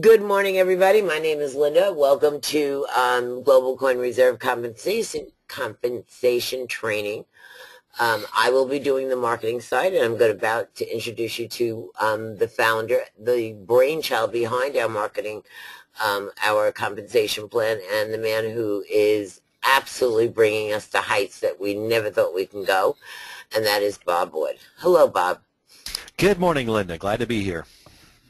Good morning, everybody. My name is Linda. Welcome to Global Coin Reserve Compensation Training. I will be doing the marketing side, and I'm about to introduce you to the founder, the brainchild behind our marketing, our compensation plan, and the man who is absolutely bringing us to heights that we never thought we can go, and that is Bob Wood. Hello, Bob. Good morning, Linda. Glad to be here.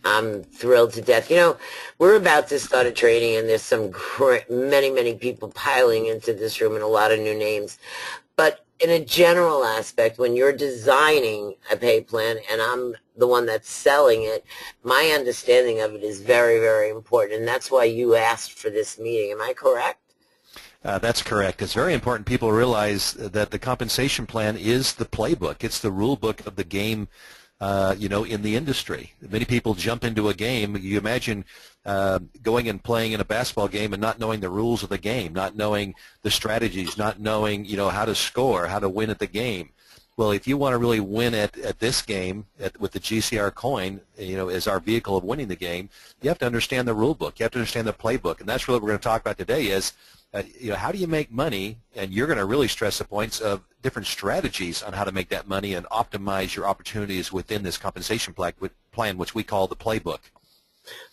I'm thrilled to death. You know, we're about to start a training, and there's some many people piling into this room and a lot of new names. But in a general aspect, when you're designing a pay plan and I'm the one that's selling it, my understanding of it is very important. And that's why you asked for this meeting. Am I correct? That's correct. It's very important people realize that the compensation plan is the playbook. It's the rule book of the game. In the industry. Many people jump into a game. You imagine going and playing in a basketball game and not knowing the rules of the game, not knowing the strategies, not knowing, how to score, how to win at the game. Well, if you want to really win at this game with the GCR coin, as our vehicle of winning the game, you have to understand the rule book. You have to understand the playbook. And that's really what we're going to talk about today is, how do you make money? And you're going to really stress the points of different strategies on how to make that money and optimize your opportunities within this compensation plan, which we call the playbook.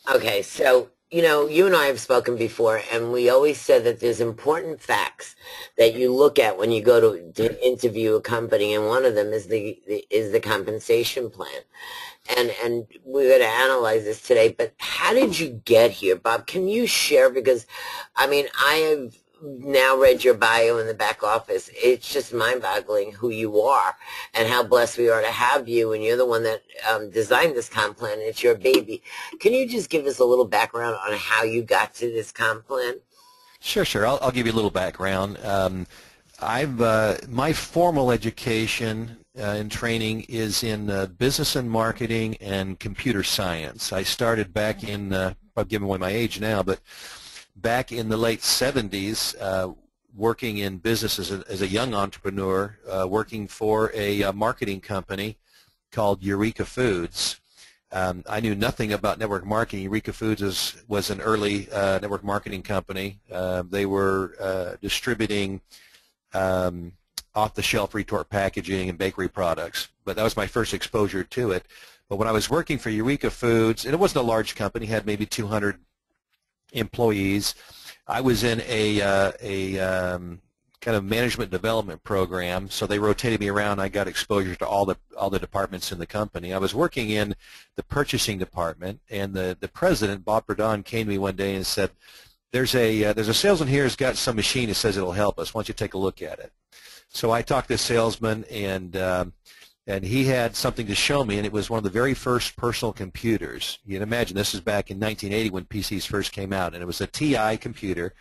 Okay, so, you and I have spoken before, and we always said that there's important facts that you look at when you go to interview a company, and one of them is the compensation plan. And we're going to analyze this today, but how did you get here, Bob? Can you share? Because, I have now read your bio in the back office. It's just mind-boggling who you are and how blessed we are to have you, and you're the one that designed this comp plan. It's your baby. Can you just give us a little background on how you got to this comp plan? Sure. I'll give you a little background. My formal education and training is in business and marketing and computer science. I started back in, I'm giving away my age now, but back in the late 70s, working in business as a young entrepreneur, working for a marketing company called Eureka Foods. I knew nothing about network marketing. Eureka Foods was an early network marketing company. They were distributing off-the-shelf retort packaging and bakery products, but that was my first exposure to it. But when I was working for Eureka Foods, and it wasn't a large company, had maybe 200 employees, I was in a kind of management development program, so they rotated me around. I got exposure to all the departments in the company. I was working in the purchasing department, and the president, Bob Perdon, came to me one day and said, there's a salesman here who's got some machine that says it'll help us. Why don't you take a look at it? So I talked to the salesman, and he had something to show me, and it was one of the very first personal computers. You can imagine this is back in 1980 when PCs first came out, and it was a TI computer.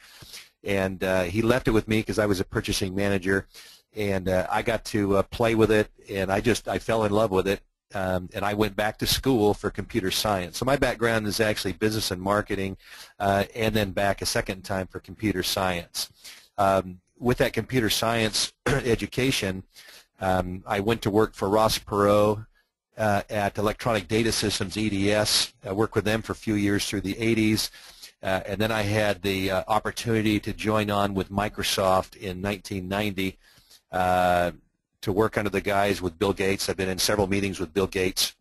And he left it with me because I was a purchasing manager, and I got to play with it, and I fell in love with it. And I went back to school for computer science. So my background is actually business and marketing, and then back a second time for computer science. With that computer science education, I went to work for Ross Perot at Electronic Data Systems, EDS. I worked with them for a few years through the 80s. And then I had the opportunity to join on with Microsoft in 1990 to work under the guys with Bill Gates. I've been in several meetings with Bill Gates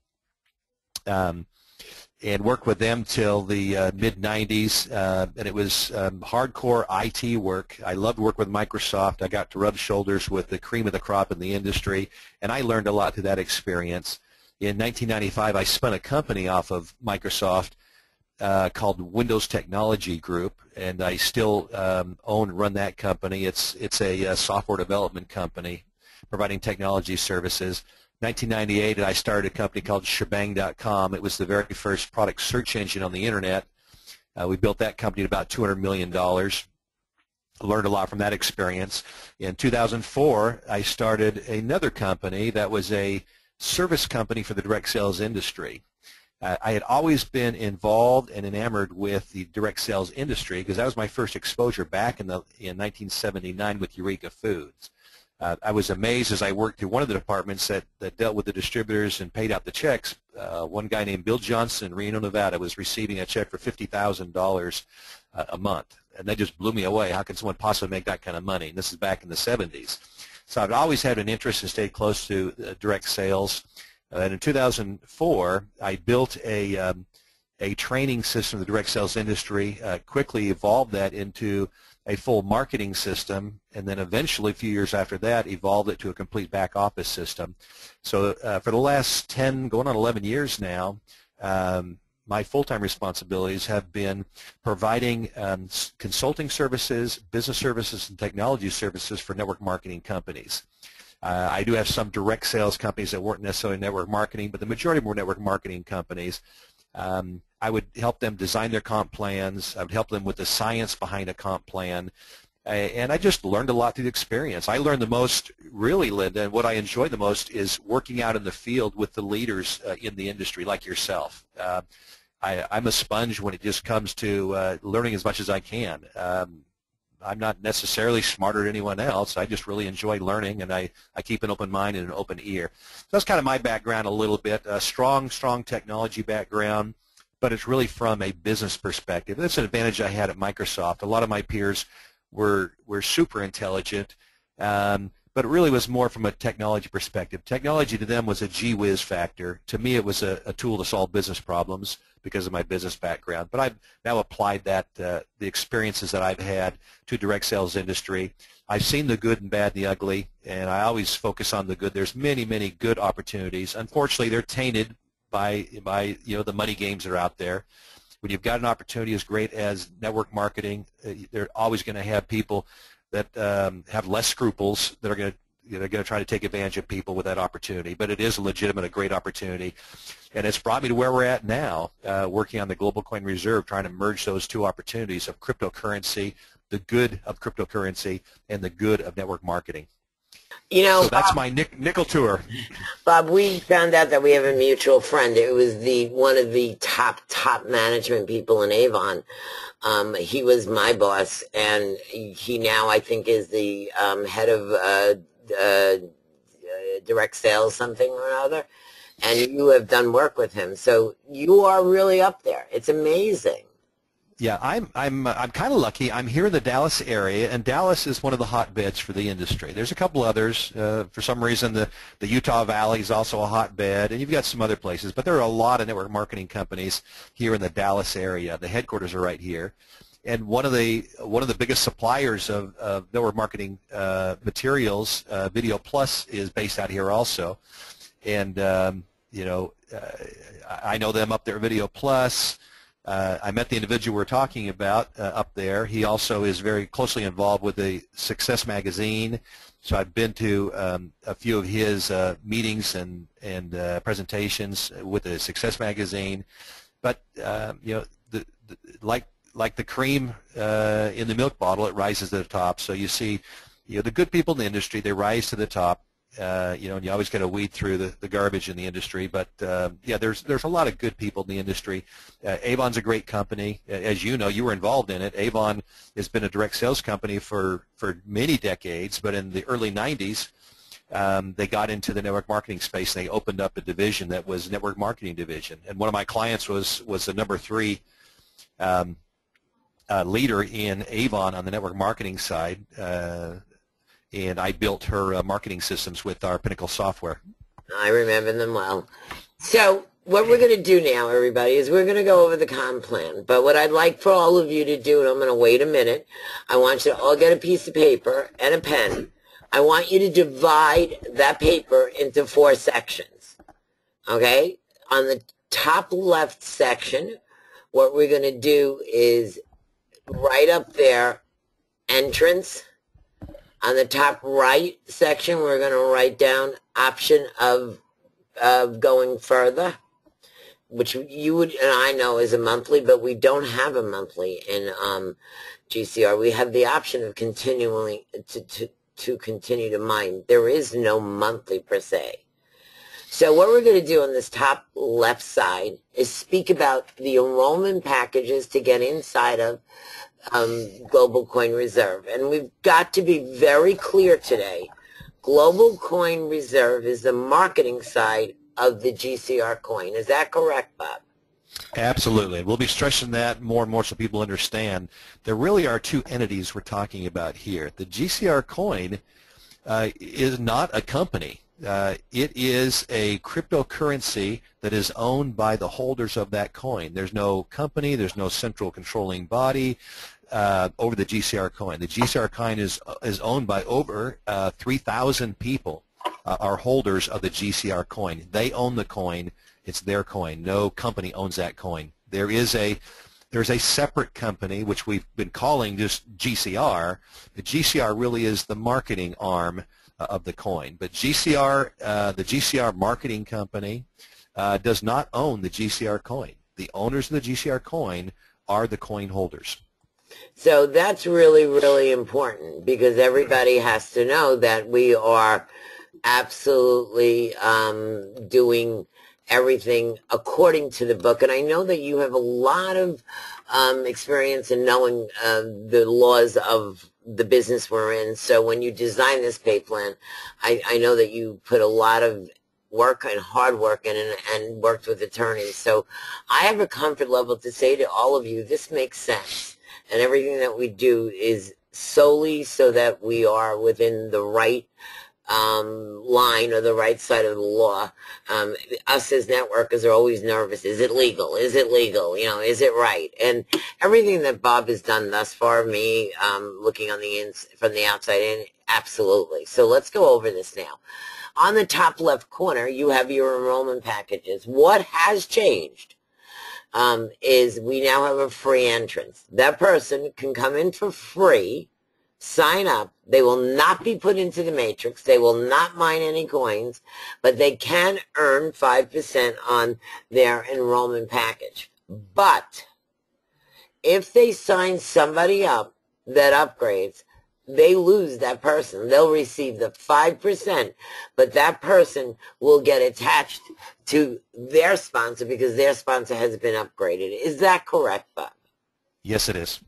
and worked with them till the mid-90s. And it was hardcore IT work. I loved work with Microsoft. I got to rub shoulders with the cream of the crop in the industry, and I learned a lot through that experience. In 1995, I spun a company off of Microsoft called Windows Technology Group, and I still own and run that company. It's a software development company providing technology services. 1998, I started a company called Shebang.com. It was the very first product search engine on the internet. We built that company at about $200 million. Learned a lot from that experience. In 2004, I started another company that was a service company for the direct sales industry. I had always been involved and enamored with the direct sales industry because that was my first exposure back in 1979 with Eureka Foods. I was amazed as I worked through one of the departments that dealt with the distributors and paid out the checks One guy named Bill Johnson in Reno, Nevada was receiving a check for $50,000 a month. And that just blew me away. How can someone possibly make that kind of money? And this is back in the 70s. So I've always had an interest and stayed close to direct sales. And in 2004, I built a training system in the direct sales industry, quickly evolved that into a full marketing system, and then eventually, a few years after that, evolved it to a complete back office system. So for the last 10, going on 11 years now, my full-time responsibilities have been providing consulting services, business services, and technology services for network marketing companies. I do have some direct sales companies that weren't necessarily network marketing, but the majority were network marketing companies. I would help them design their comp plans. I would help them with the science behind a comp plan. And I just learned a lot through the experience. I learned the most, really, Linda, and what I enjoy the most is working out in the field with the leaders in the industry, like yourself. I'm a sponge when it just comes to learning as much as I can. I'm not necessarily smarter than anyone else. I just really enjoy learning, and I keep an open mind and an open ear. So that's kind of my background a little bit. A strong technology background, but it's really from a business perspective. That's an advantage I had at Microsoft. A lot of my peers were super intelligent, but it really was more from a technology perspective. Technology to them was a gee whiz factor. To me, it was a tool to solve business problems because of my business background. But I've now applied that, the experiences that I've had to direct sales industry. I've seen the good and bad and the ugly, and I always focus on the good. There's many, many good opportunities. Unfortunately, they're tainted by the money games that are out there. When you've got an opportunity as great as network marketing, they're always going to have people that have less scruples that are going to try to take advantage of people with that opportunity. But it is a legitimate, a great opportunity. And it's brought me to where we're at now, working on the Global Coin Reserve, trying to merge those two opportunities of cryptocurrency, the good of cryptocurrency, and the good of network marketing. So that's my nickel tour. Bob, we found out that we have a mutual friend. It was one of the top management people in Avon. He was my boss, and he now, I think, is the head of direct sales something or another. And you have done work with him, so you are really up there. It's amazing. Yeah, I'm kind of lucky. I'm here in the Dallas area, and Dallas is one of the hotbeds for the industry. There's a couple others. For some reason, the Utah Valley is also a hotbed, and you've got some other places. But there are a lot of network marketing companies here in the Dallas area. The headquarters are right here, and one of the biggest suppliers of network marketing materials, Video Plus, is based out here also. And I know them up there, Video Plus. I met the individual we're talking about up there. He also is very closely involved with the Success Magazine. So I've been to a few of his meetings and presentations with the Success Magazine. But like the cream in the milk bottle, it rises to the top. So you see, the good people in the industry, they rise to the top. And you always got to weed through the garbage in the industry. But yeah, there's a lot of good people in the industry. Avon's a great company, as you know. You were involved in it. Avon has been a direct sales company for many decades. But in the early '90s, they got into the network marketing space. They opened up a division that was network marketing division. And one of my clients was the number 3 leader in Avon on the network marketing side. And I built her marketing systems with our Pinnacle software. I remember them well. So what we're going to do now, everybody, is we're going to go over the comp plan. But what I'd like for all of you to do, and I'm going to wait a minute, I want you to all get a piece of paper and a pen. I want you to divide that paper into 4 sections. Okay? On the top left section, what we're going to do is right up there, entrance. On the top right section, we're going to write down option of going further, which you would and I know is a monthly, but we don't have a monthly in GCR. We have the option of continuing to continue to mine. There is no monthly per se. So what we're going to do on this top left side is speak about the enrollment packages to get inside of Global Coin Reserve. And we've got to be very clear today. Global Coin Reserve is the marketing side of the GCR coin. Is that correct, Bob? Absolutely. We'll be stressing that more and more so people understand there really are two entities we're talking about here. The GCR coin is not a company. It is a cryptocurrency that is owned by the holders of that coin. There's no company, there's no central controlling body over the GCR coin. The GCR coin is owned by over 3,000 people are holders of the GCR coin. They own the coin. It's their coin. No company owns that coin. There's a separate company, which we've been calling just GCR. The GCR really is the marketing arm of the coin. But GCR, the GCR marketing company, does not own the GCR coin. The owners of the GCR coin are the coin holders. So that's really, really important because everybody has to know that we are absolutely doing everything according to the book. And I know that you have a lot of experience in knowing the laws of the business we're in. So when you design this pay plan, I know that you put a lot of work and hard work in it and worked with attorneys. So I have a comfort level to say to all of you, this makes sense. And everything that we do is solely so that we are within the right line or the right side of the law. Us as networkers are always nervous. Is it legal? Is it legal? You know, is it right? And everything that Bob has done thus far, me looking on the from the outside in, absolutely. So let's go over this now. On the top left corner, you have your enrollment packages. What has changed is we now have a free entrance. That person can come in for free, sign up. They will not be put into the matrix. They will not mine any coins, but they can earn 5% on their enrollment package. But if they sign somebody up that upgrades, they lose that person. They'll receive the 5%, but that person will get attached to their sponsor because their sponsor has been upgraded. Is that correct, Bob? Yes, it is.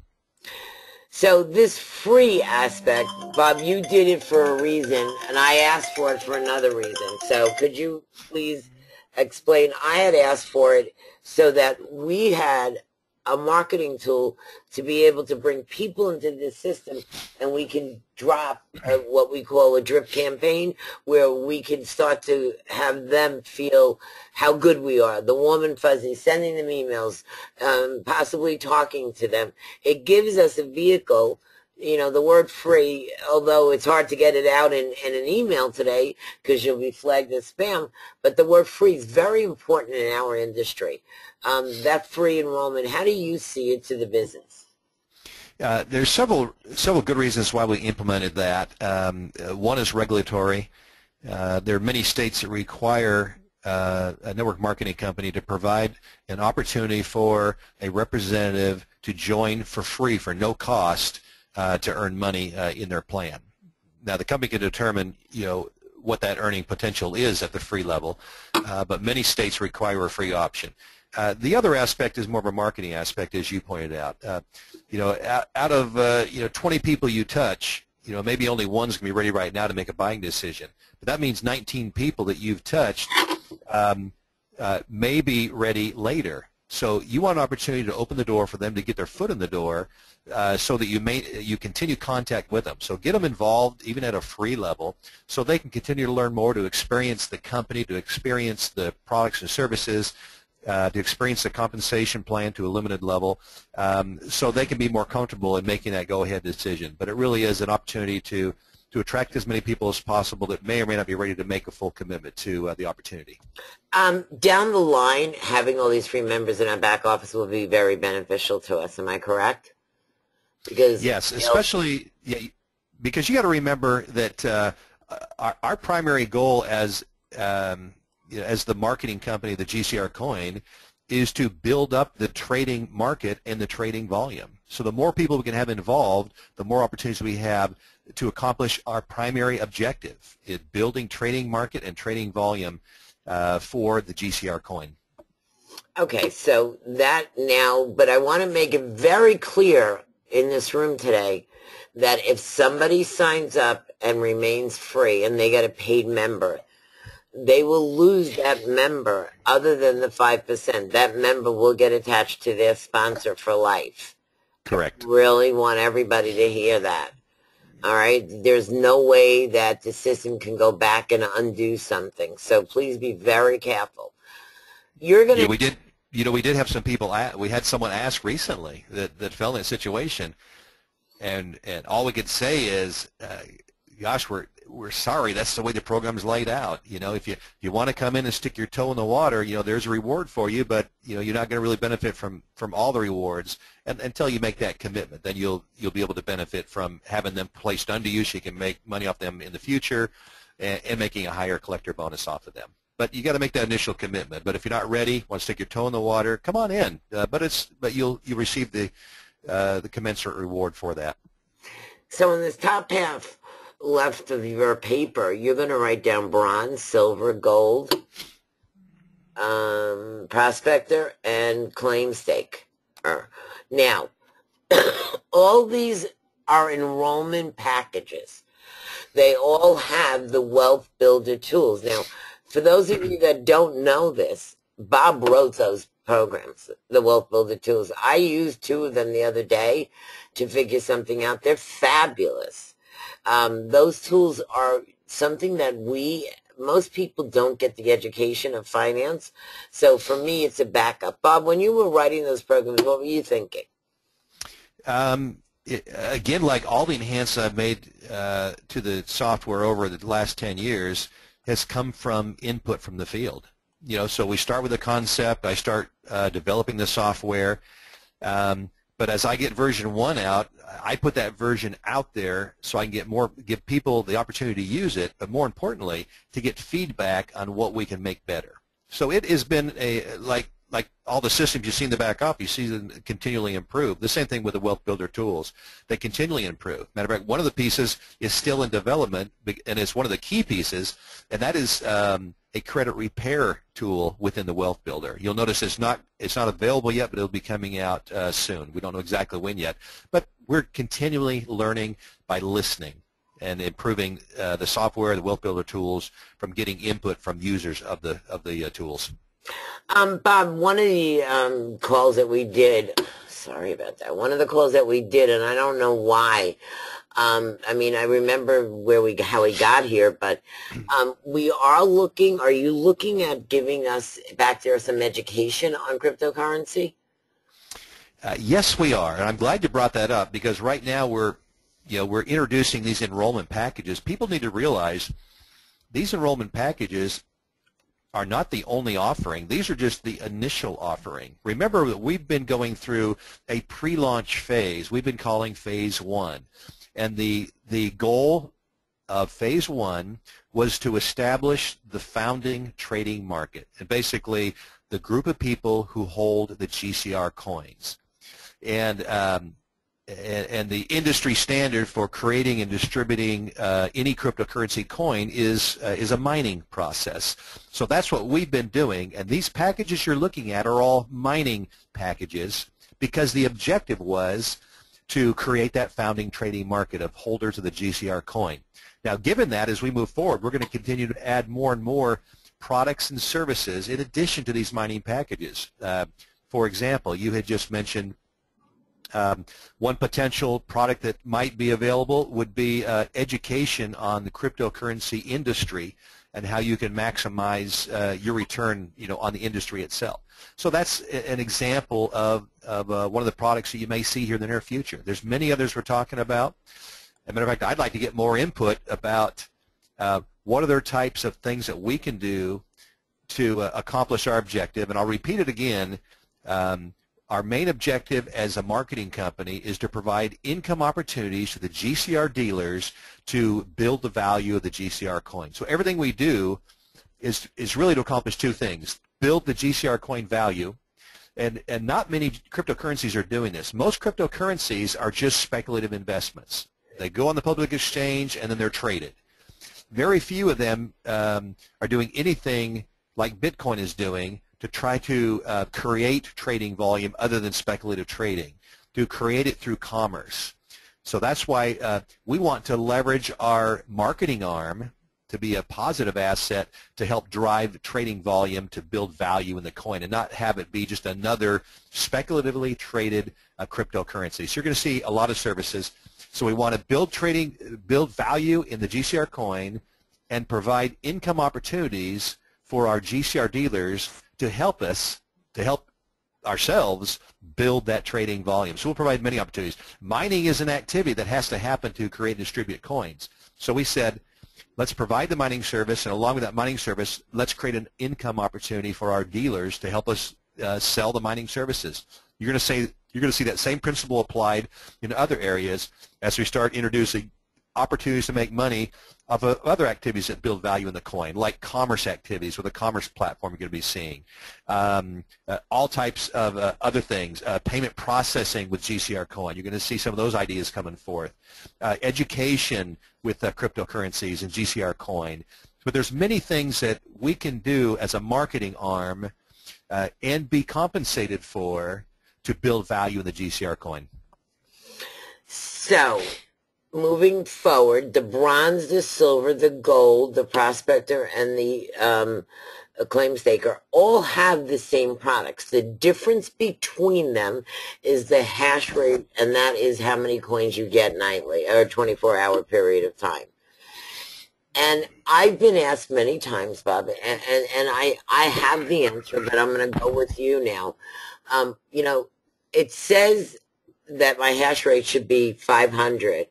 So this free aspect, Bob, you did it for a reason, and I asked for it for another reason. So could you please explain? I had asked for it so that we had a marketing tool to be able to bring people into the system, and we can drop what we call a drip campaign, where we can start to have them feel how good we are, the warm and fuzzy, sending them emails, possibly talking to them. It gives us a vehicle. You know, the word free, although it's hard to get it out in an email today because you'll be flagged as spam, but the word free is very important in our industry. That free enrollment, how do you see it to the business? There's several good reasons why we implemented that. One is regulatory. There are many states that require a network marketing company to provide an opportunity for a representative to join for free, for no cost, to earn money in their plan. Now, the company can determine, you know, what that earning potential is at the free level, but many states require a free option. The other aspect is more of a marketing aspect, as you pointed out. You know, out of 20 people you touch, you know, maybe only one's going to be ready right now to make a buying decision. But that means 19 people that you've touched may be ready later. So you want an opportunity to open the door for them to get their foot in the door, so that you continue contact with them. So get them involved even at a free level so they can continue to learn more, to experience the company, to experience the products and services, to experience the compensation plan to a limited level, so they can be more comfortable in making that go-ahead decision. But it really is an opportunity to attract as many people as possible that may or may not be ready to make a full commitment to the opportunity. Down the line, having all these free members in our back office will be very beneficial to us. Am I correct? Because yes, especially because you got to remember that our primary goal as the marketing company, the GCR coin, is to build up the trading market and the trading volume. So the more people we can have involved, the more opportunities we have to accomplish our primary objective, is building trading market and trading volume for the GCR coin. Okay, so that now, but I want to make it very clear in this room today that if somebody signs up and remains free and they get a paid member, they will lose that member other than the 5%. That member will get attached to their sponsor for life. Correct. Really want everybody to hear that. All right. There's no way that the system can go back and undo something. So please be very careful. You're going to. Yeah, we did. We did have some people. We had someone ask recently that fell in a situation, and all we could say is, gosh, we're sorry. That's the way the program's laid out. If you want to come in and stick your toe in the water, there's a reward for you, but you're not going to really benefit from all the rewards until you make that commitment. Then you'll be able to benefit from having them placed under you, so you can make money off them in the future, and making a higher collector bonus off of them. But you got to make that initial commitment. But if you're not ready, want to stick your toe in the water, come on in. But you'll receive the commensurate reward for that. So in this top half left of your paper, you're going to write down bronze, silver, gold, prospector, and claim stake. Now, all these are enrollment packages. They all have the Wealth Builder tools. Now, for those of you that don't know this, Bob wrote those programs, the Wealth Builder tools. I used 2 of them the other day to figure something out. They're fabulous. Those tools are something that most people don't get the education of finance. So for me, it's a backup. Bob, when you were writing those programs, what were you thinking? Again, like all the enhancements I've made to the software over the last 10 years has come from input from the field. So we start with a concept. I start developing the software. But as I get version 1 out, I put that version out there so I can give people the opportunity to use it, but more importantly, to get feedback on what we can make better. So it has been like all the systems you see in the back up, you see them continually improve. The same thing with the Wealth Builder tools. They continually improve. Matter of fact, one of the pieces is still in development, and it's one of the key pieces, and that is a credit repair tool within the Wealth Builder. You'll notice it's not available yet, but it'll be coming out soon. We don't know exactly when yet, but we're continually learning by listening and improving the software, the Wealth Builder tools, from getting input from users of the tools. Bob, one of the calls that we did, sorry about that, one of the calls that we did, and I don't know why, I mean, I remember how we got here, but are you looking at giving us back there some education on cryptocurrency? Yes, we are, and I'm glad you brought that up, because right now we're introducing these enrollment packages. People need to realize these enrollment packages are not the only offering. These are just the initial offering. Remember that we've been going through a pre-launch phase. We've been calling phase 1. And the goal of phase 1 was to establish the founding trading market, and basically the group of people who hold the GCR coins. And the industry standard for creating and distributing any cryptocurrency coin is a mining process. So that's what we've been doing, and these packages you're looking at are all mining packages, because the objective was to create that founding trading market of holders of the GCR coin. Now, given that, as we move forward, we're going to continue to add more and more products and services in addition to these mining packages. For example, you had just mentioned one potential product that might be available would be education on the cryptocurrency industry and how you can maximize your return, on the industry itself. So that's an example of one of the products that you may see here in the near future. There's many others we're talking about. As a matter of fact, I'd like to get more input about what other types of things that we can do to accomplish our objective. And I'll repeat it again. Our main objective as a marketing company is to provide income opportunities to the GCR dealers to build the value of the GCR coin. So everything we do is really to accomplish 2 things: build the GCR coin value, and not many cryptocurrencies are doing this. Most cryptocurrencies are just speculative investments. They go on the public exchange and then they're traded. Very few of them are doing anything like Bitcoin is doing to try to create trading volume other than speculative trading, to create it through commerce. So that's why we want to leverage our marketing arm to be a positive asset to help drive trading volume to build value in the coin and not have it be just another speculatively traded cryptocurrency. So you're going to see a lot of services. So we want to build value in the GCR coin and provide income opportunities for our GCR dealers to help ourselves build that trading volume. So we'll provide many opportunities. Mining is an activity that has to happen to create and distribute coins. So we said, let's provide the mining service, and along with that mining service, let's create an income opportunity for our dealers to help us sell the mining services. You're going to see that same principle applied in other areas as we start introducing opportunities to make money of other activities that build value in the coin, like commerce activities with a commerce platform you're going to be seeing. All types of other things, payment processing with GCR coin. You're going to see some of those ideas coming forth. Education with cryptocurrencies and GCR coin. But there's many things that we can do as a marketing arm and be compensated for to build value in the GCR coin. So, moving forward, the bronze, the silver, the gold, the prospector, and the claim staker all have the same products. The difference between them is the hash rate, and that is how many coins you get nightly, or a 24-hour period of time. And I've been asked many times, Bob, and I have the answer, but I'm going to go with you now. You know, it says that my hash rate should be 500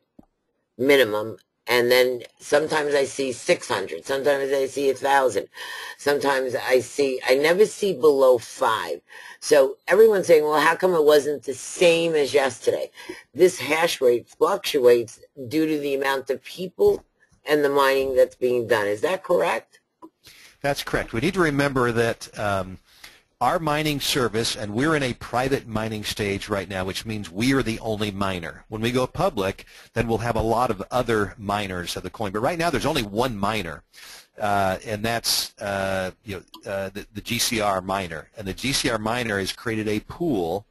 minimum, and then sometimes I see 600, sometimes I see 1,000, sometimes I never see below 5. So everyone's saying, well, how come it wasn't the same as yesterday? This hash rate fluctuates due to the amount of people and the mining that's being done. Is that correct? That's correct. We need to remember that our mining service, and we're in a private mining stage right now, which means we are the only miner. When we go public, then we'll have a lot of other miners of the coin. But right now, there's only one miner, and that's the GCR miner. And the GCR miner has created a pool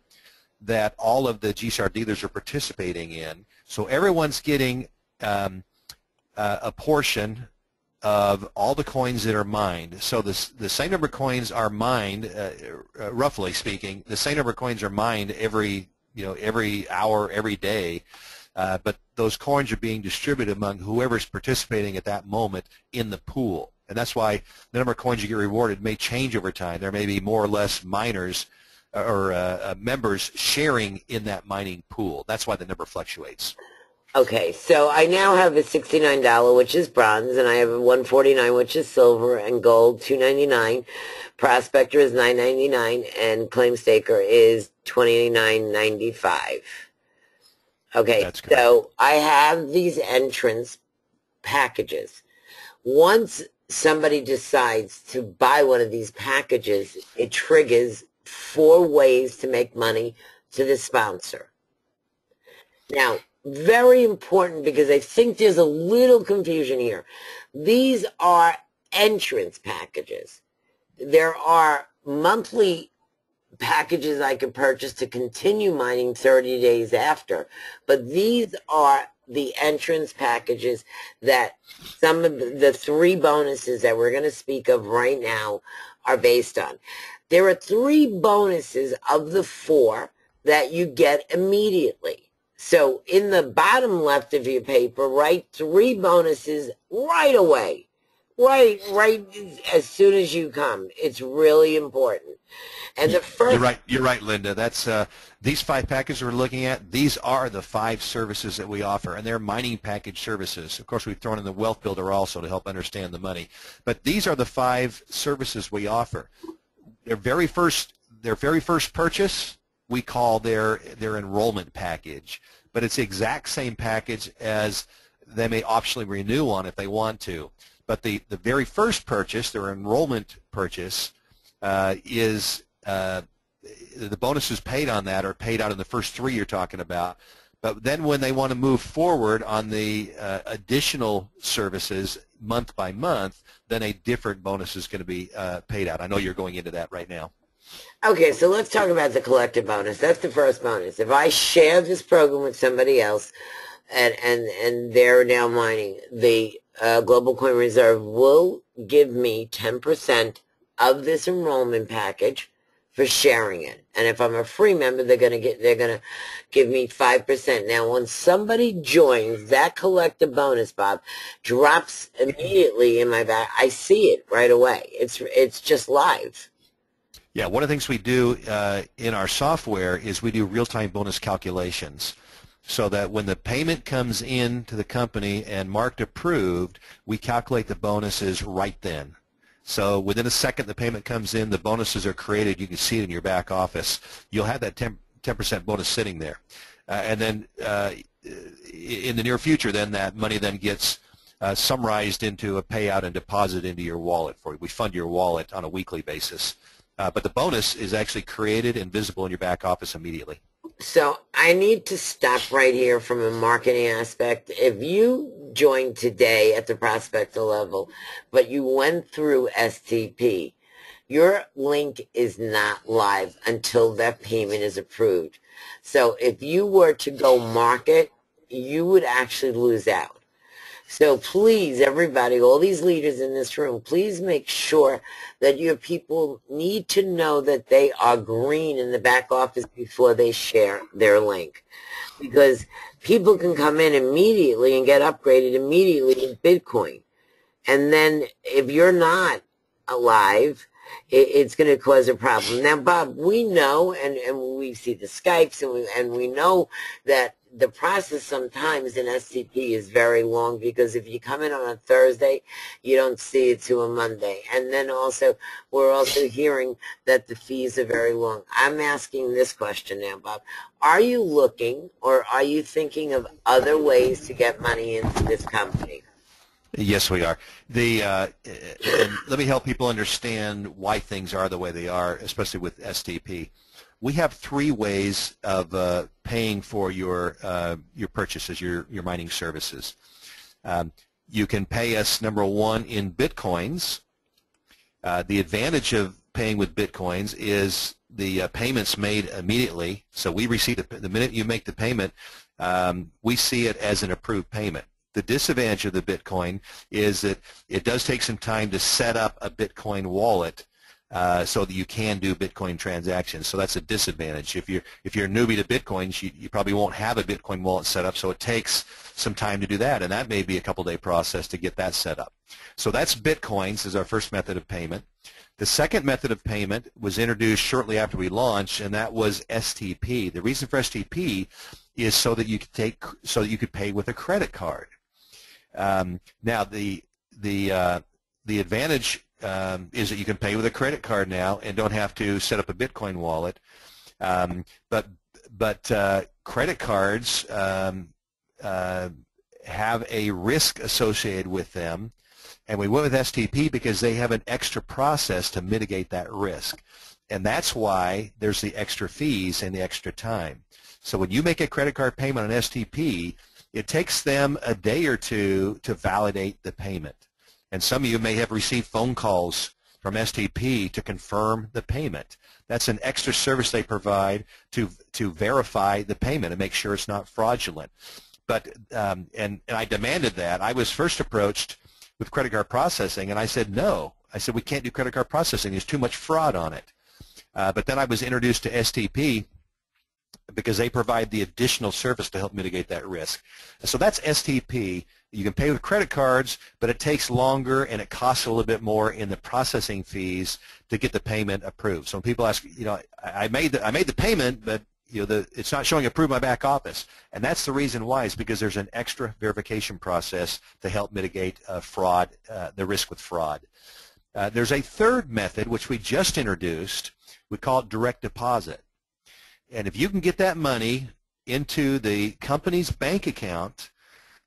that all of the GCR dealers are participating in. So everyone's getting a portion of all the coins that are mined. So the same number of coins are mined, roughly speaking, the same number of coins are mined every hour, every day, but those coins are being distributed among whoever's participating at that moment in the pool. And that's why the number of coins you get rewarded may change over time. There may be more or less miners or members sharing in that mining pool. That's why the number fluctuates. Okay, so I now have a $69, which is bronze, and I have a $149, which is silver, and gold, $299. Prospector is $9.99, and claim staker is $29.95. Okay, so I have these entrance packages. Once somebody decides to buy one of these packages, it triggers 4 ways to make money to the sponsor. Now, very important, because I think there's a little confusion here. These are entrance packages. There are monthly packages I could purchase to continue mining 30 days after, but these are the entrance packages that some of the 3 bonuses that we're going to speak of right now are based on. There are 3 bonuses of the 4 that you get immediately. So in the bottom left of your paper, write 3 bonuses right away. Right as soon as you come. It's really important. And the first... You're right, Linda. That's these 5 packages we're looking at. These are the 5 services that we offer, and they're mining package services. Of course, we've thrown in the Wealth Builder also to help understand the money. But these are the 5 services we offer. Their very first purchase, we call their enrollment package, but it's the exact same package as they may optionally renew on if they want to. But the very first purchase, their enrollment purchase, is the bonuses paid on that are paid out in the first 3 you're talking about. But then when they want to move forward on the additional services month by month, then a different bonus is going to be paid out. I know you're going into that right now. Okay, so let's talk about the collective bonus. That's the first bonus. If I share this program with somebody else and they're now mining, the Global Coin Reserve will give me 10% of this enrollment package for sharing it. And if I'm a free member, they're gonna give me 5%. Now, when somebody joins, that collective bonus, Bob, drops immediately in my back. I see it right away. It's just live. Yeah, one of the things we do in our software is we do real-time bonus calculations, so that when the payment comes in to the company and marked approved, we calculate the bonuses right then. So within a second the payment comes in, the bonuses are created. You can see it in your back office. You'll have that 10% bonus sitting there. And then in the near future, then that money then gets summarized into a payout and deposit into your wallet for you. We fund your wallet on a weekly basis. But the bonus is actually created and visible in your back office immediately. So I need to stop right here from a marketing aspect. If you joined today at the prospector level, but you went through STP, your link is not live until that payment is approved. So if you were to go market, you would actually lose out. So please, everybody, all these leaders in this room, please make sure that your people need to know that they are green in the back office before they share their link. Because people can come in immediately and get upgraded immediately in Bitcoin. And then if you're not alive, it's going to cause a problem. Now, Bob, we know, and we see the Skypes, and we know that the process sometimes in STP is very long, because if you come in on a Thursday, you don't see it to a Monday. And then also, we're also hearing that the fees are very long. I'm asking this question now, Bob. Are you looking, or are you thinking of other ways to get money into this company? Yes, we are. And let me help people understand why things are the way they are, especially with STP. We have three ways of paying for your purchases, your mining services. You can pay us, number one, in Bitcoins. The advantage of paying with Bitcoins is the payments made immediately. So we receive the minute you make the payment, we see it as an approved payment. The disadvantage of the Bitcoin is that it does take some time to set up a Bitcoin wallet so that you can do Bitcoin transactions. So that's a disadvantage. If you're a newbie to Bitcoins, you probably won't have a Bitcoin wallet set up, so it takes some time to do that, and that may be a couple-day process to get that set up. So that's Bitcoins is our first method of payment. The second method of payment was introduced shortly after we launched, and that was STP. The reason for STP is so that you could pay with a credit card. Now the advantage is that you can pay with a credit card now and don't have to set up a Bitcoin wallet. But credit cards have a risk associated with them, and we went with STP because they have an extra process to mitigate that risk, and that's why there's the extra fees and the extra time. So when you make a credit card payment on STP, it takes them a day or two to validate the payment. And some of you may have received phone calls from STP to confirm the payment. That's an extra service they provide to verify the payment and make sure it's not fraudulent. But and I demanded that. I was first approached with credit card processing, and I said no. I said we can't do credit card processing. There's too much fraud on it. But then I was introduced to STP because they provide the additional service to help mitigate that risk. So that's STP. You can pay with credit cards, but it takes longer and it costs a little bit more in the processing fees to get the payment approved. So when people ask, I made the payment, but it's not showing approved in my back office, and that's the reason why. Is because there's an extra verification process to help mitigate fraud, the risk with fraud. There's a third method which we just introduced. We call it direct deposit. And if you can get that money into the company's bank account,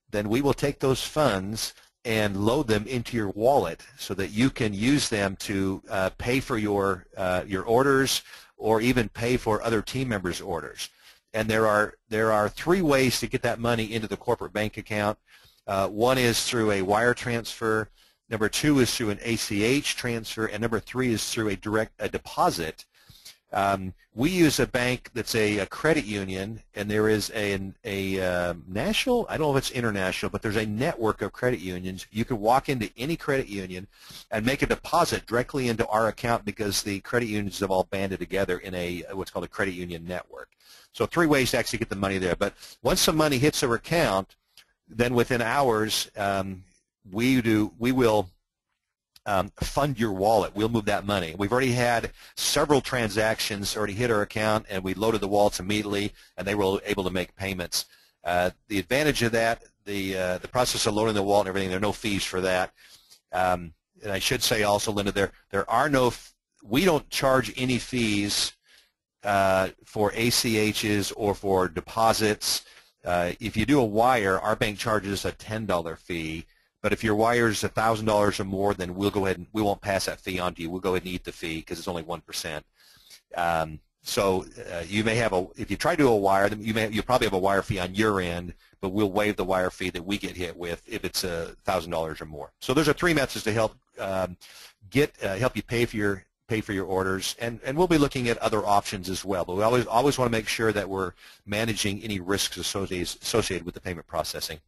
then we will take those funds and load them into your wallet so that you can use them to pay for your orders, or even pay for other team members' orders. And there are three ways to get that money into the corporate bank account. One is through a wire transfer. Number two is through an ACH transfer, and number three is through a direct deposit. We use a bank that's a credit union, and there is a national, I don't know if it's international, but there's a network of credit unions. You can walk into any credit union and make a deposit directly into our account because the credit unions have all banded together in a what's called a credit union network. So 3 ways to actually get the money there. But once the money hits our account, then within hours, we will fund your wallet. We'll move that money. We've already had several transactions already hit our account, and we loaded the wallets immediately, and they were able to make payments. The advantage of that, the process of loading the wallet and everything, there are no fees for that. And I should say also, Linda, there are no, we don't charge any fees for ACHs or for deposits. If you do a wire, our bank charges a $10 fee. But if your wire is $1,000 or more, then we'll go ahead and we won't pass that fee on to you. We'll go ahead and eat the fee because it's only 1%. So you may have if you try to do a wire, then you'll probably have a wire fee on your end, but we'll waive the wire fee that we get hit with if it's $1,000 or more. So those are 3 methods to help help you pay for your orders, and we'll be looking at other options as well. But we always want to make sure that we're managing any risks associated with the payment processing.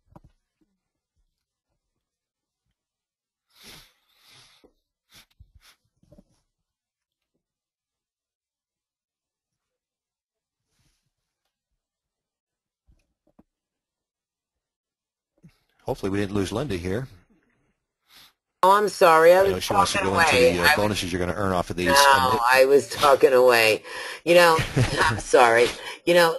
Hopefully we didn't lose Linda here. Oh, I'm sorry. I know was she wants to talking go into away. the bonuses you're going to earn off of these. No, I was talking away. You know, I'm sorry. You know,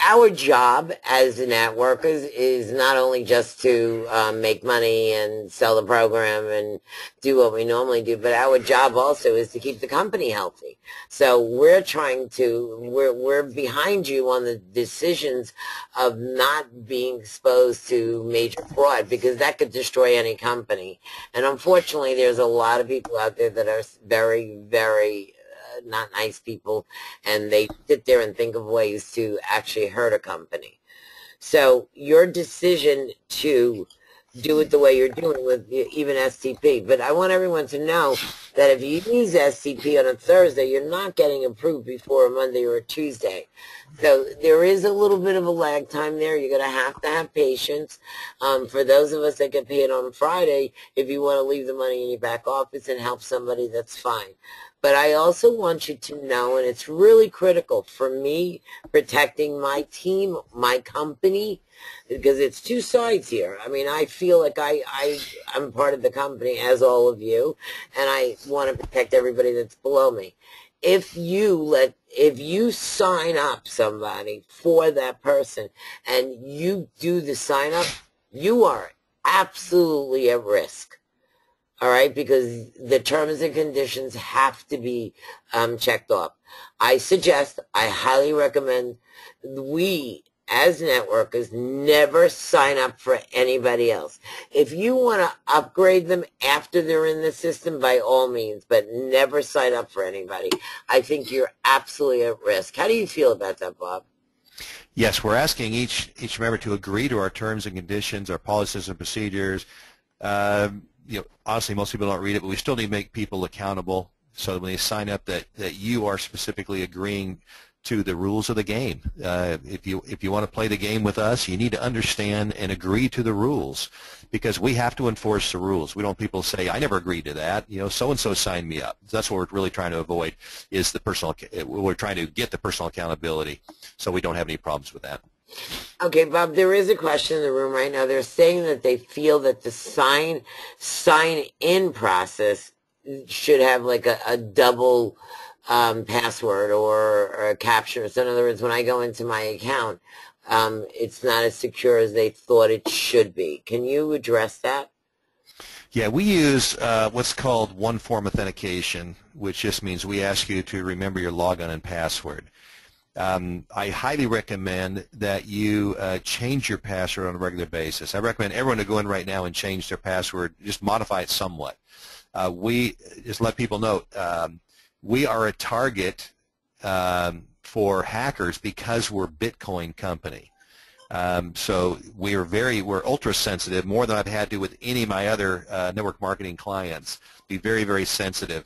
our job as networkers is not only just to make money and sell the program and do what we normally do, but our job also is to keep the company healthy. So we're we're behind you on the decisions of not being exposed to major fraud, because that could destroy any company. And unfortunately, there's a lot of people out there that are very, very not nice people, and they sit there and think of ways to actually hurt a company. So your decision to do it the way you're doing with even STP, but I want everyone to know that if you use STP on a Thursday, you're not getting approved before a Monday or a Tuesday. So there is a little bit of a lag time there. You're going to have patience. For those of us that get paid on Friday, if you want to leave the money in your back office and help somebody, that's fine. But I also want you to know, and it's really critical for me, protecting my team, my company, because it's 2 sides here. I mean, I feel like I'm part of the company, as all of you, and I want to protect everybody that's below me. If you sign up somebody for that person and you do the sign up, you are absolutely at risk. All right, because the terms and conditions have to be checked off. I highly recommend we, as networkers, never sign up for anybody else. If you want to upgrade them after they're in the system, by all means, but never sign up for anybody. I think you're absolutely at risk. How do you feel about that, Bob? Yes, we're asking each member to agree to our terms and conditions, our policies and procedures. Honestly, most people don't read it, but we still need to make people accountable so that when they sign up that you are specifically agreeing to the rules of the game. If you want to play the game with us, you need to understand and agree to the rules, because we have to enforce the rules. We don't want people to say, I never agreed to that. So-and-so signed me up. That's what we're really trying to avoid, is we're trying to get the personal accountability so we don't have any problems with that. Okay, Bob, there is a question in the room right now. They're saying that they feel that the sign-in process should have like a double password or a capture. So in other words, when I go into my account, it's not as secure as they thought it should be. Can you address that? Yeah, we use what's called one-form authentication, which just means we ask you to remember your login and password. I highly recommend that you change your password on a regular basis. I recommend everyone to go in right now and change their password, just modify it somewhat. We just let people know we are a target for hackers because we're a Bitcoin company. So we're ultra sensitive, more than I've had to with any of my other network marketing clients. Be very, very sensitive.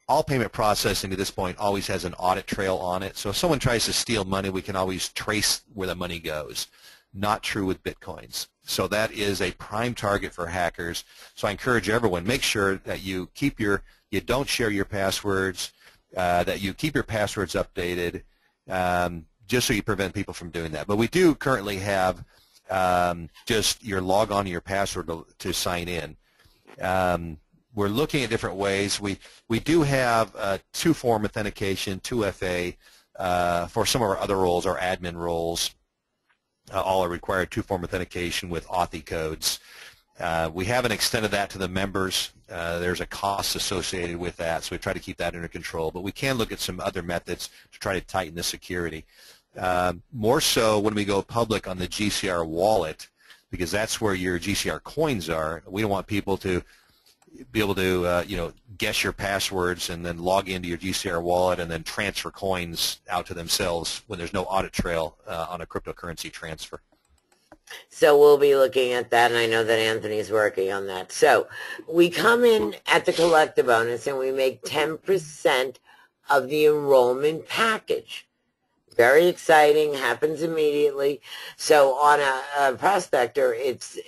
all payment processing at this point always has an audit trail on it. So if someone tries to steal money, we can always trace where the money goes. Not true with Bitcoins. So that is a prime target for hackers. So I encourage everyone, make sure that you don't share your passwords, that you keep your passwords updated, just so you prevent people from doing that. But we do currently have just your log on to your password to sign in. We're looking at different ways. We do have two-form authentication, 2FA, for some of our other roles, our admin roles. All are required two-form authentication with Authy codes. We haven't extended that to the members. There's a cost associated with that, so we try to keep that under control. But we can look at some other methods to try to tighten the security. More so when we go public on the GCR wallet, because that's where your GCR coins are. We don't want people to be able to guess your passwords and then log into your GCR wallet and then transfer coins out to themselves when there's no audit trail on a cryptocurrency transfer. So we'll be looking at that, and I know that Anthony's working on that. So we come in at the collector bonus, and we make 10% of the enrollment package. Very exciting, happens immediately. So on a prospector, it's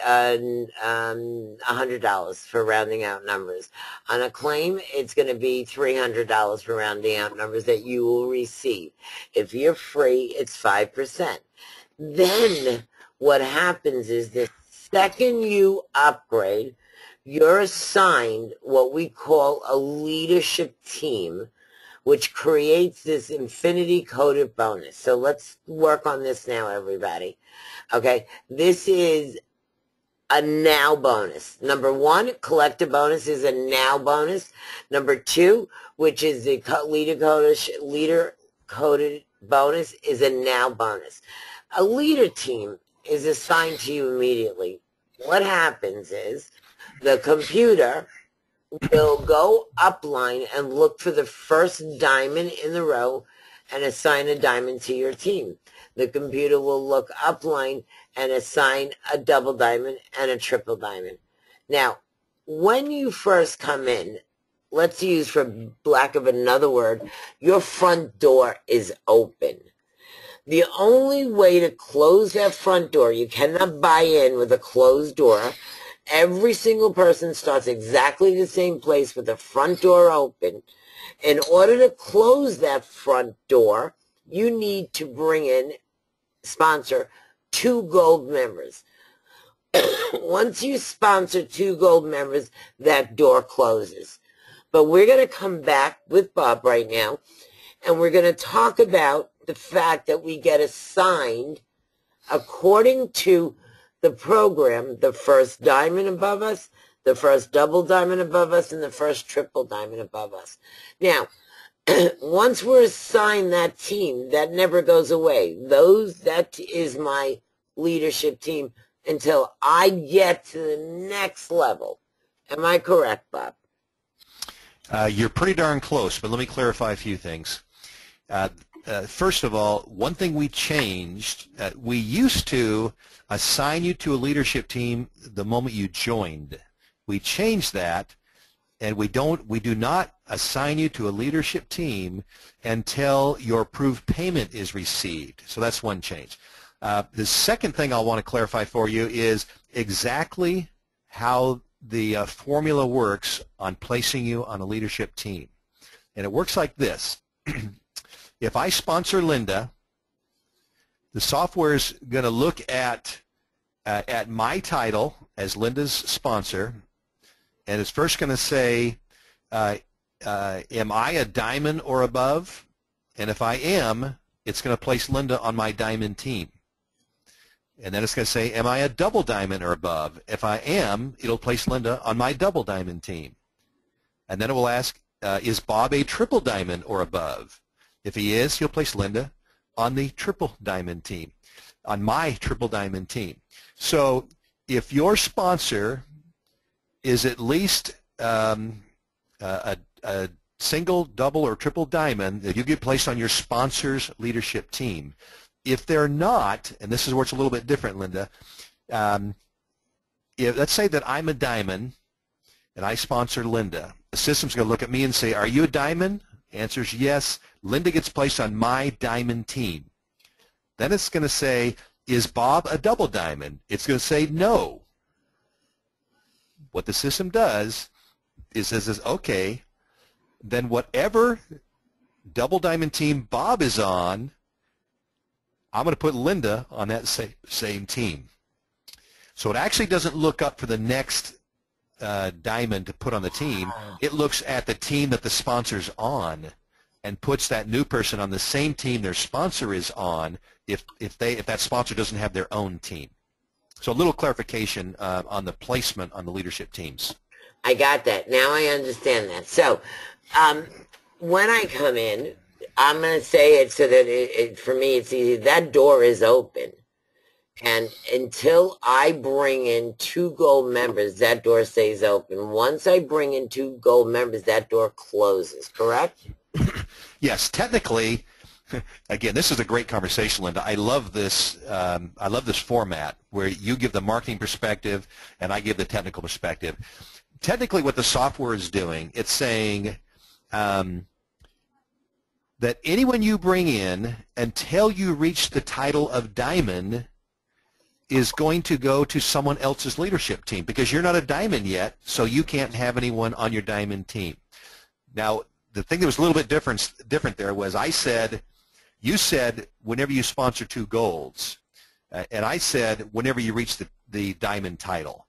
$100 for rounding out numbers. On a claim, it's going to be $300 for rounding out numbers that you will receive. If you're free, it's 5%. Then what happens is the second you upgrade, you're assigned what we call a leadership team, which creates this infinity coded bonus. So let's work on this now, everybody. Okay, this is a now bonus. Number one, collector bonus is a now bonus. Number two, which is the leader coded bonus, is a now bonus. A leader team is assigned to you immediately. What happens is the computer will go upline and look for the first diamond in the row and assign a diamond to your team. The computer will look upline and assign a double diamond and a triple diamond. Now, when you first come in, let's use, for lack of another word, your front door is open. The only way to close that front door, you cannot buy in with a closed door. Every single person starts exactly the same place with the front door open. In order to close that front door, you need to bring in, sponsor 2 gold members. Once you sponsor 2 gold members, that door closes. But we're going to come back with Bob right now, and we're going to talk about the fact that we get assigned, according to the program, the first diamond above us, the first double diamond above us, and the first triple diamond above us. Now, once we're assigned that team, that never goes away. That is my leadership team until I get to the next level. Am I correct, Bob? You're pretty darn close, but let me clarify a few things. First of all, one thing we changed, we used to assign you to a leadership team the moment you joined. We changed that, and we do not assign you to a leadership team until your approved payment is received. So that's one change. The second thing I want to clarify for you is exactly how the formula works on placing you on a leadership team. And it works like this. If I sponsor Linda, the software is going to look at my title as Linda's sponsor, and it's first going to say, am I a diamond or above? And if I am, it's going to place Linda on my diamond team. And then it's going to say, am I a double diamond or above? If I am, it'll place Linda on my double diamond team. And then it will ask, is Bob a triple diamond or above? If he is, he'll place Linda on the triple diamond team, on my triple diamond team. So if your sponsor is at least a single, double, or triple diamond, that you get placed on your sponsor's leadership team. If they're not, and this is where it's a little bit different, Linda, let's say that I'm a diamond and I sponsor Linda. The system's going to look at me and say, are you a diamond? Answer's yes. Linda gets placed on my diamond team. Then it's going to say, is Bob a double diamond? It's going to say no. What the system does is says, okay, then whatever double diamond team Bob is on, I'm going to put Linda on that same team. So it actually doesn't look up for the next diamond to put on the team. It looks at the team that the sponsor's on and puts that new person on the same team their sponsor is on if that sponsor doesn't have their own team. So a little clarification on the placement on the leadership teams. I got that. Now I understand that. So when I come in, I'm going to say it so that for me it's easy. That door is open. And until I bring in 2 gold members, that door stays open. Once I bring in 2 gold members, that door closes, correct? Yes, technically, again, this is a great conversation, Linda. I love this format where you give the marketing perspective and I give the technical perspective. Technically, what the software is doing, it's saying that anyone you bring in until you reach the title of diamond is going to go to someone else's leadership team because you're not a diamond yet, so you can't have anyone on your diamond team. Now, the thing that was a little bit different there was you said whenever you sponsor 2 golds, and I said whenever you reach the diamond title.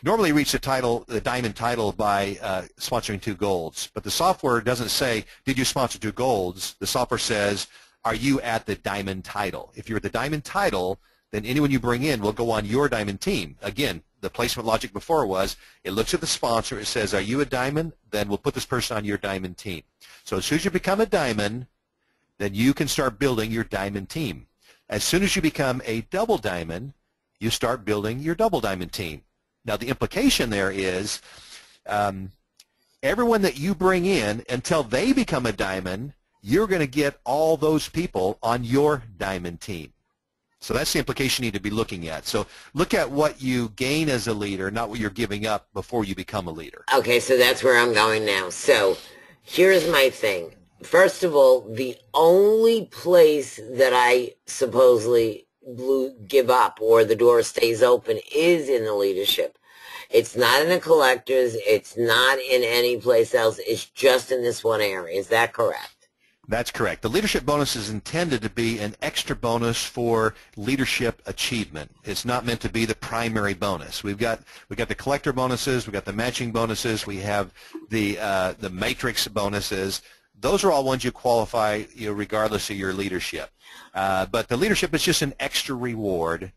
Normally you reach the diamond title by sponsoring 2 golds, but the software doesn't say, did you sponsor 2 golds? The software says, are you at the diamond title? If you're at the diamond title, then anyone you bring in will go on your diamond team. Again, the placement logic before was, it looks at the sponsor, it says, are you a diamond? Then we'll put this person on your diamond team. So as soon as you become a diamond, then you can start building your diamond team. As soon as you become a double diamond, you start building your double diamond team. Now the implication there is everyone that you bring in until they become a diamond, you're going to get all those people on your diamond team. So that's the implication you need to be looking at. So look at what you gain as a leader, not what you're giving up before you become a leader. Okay, so that's where I'm going now. So here's my thing. First of all, the only place that I supposedly give up or the door stays open is in the leadership. It's not in the collectors. It's not in any place else. It's just in this one area. Is that correct? That's correct. The leadership bonus is intended to be an extra bonus for leadership achievement. It's not meant to be the primary bonus. We've got the collector bonuses, we've got the matching bonuses, we have the matrix bonuses. Those are all ones you qualify, regardless of your leadership. But the leadership is just an extra reward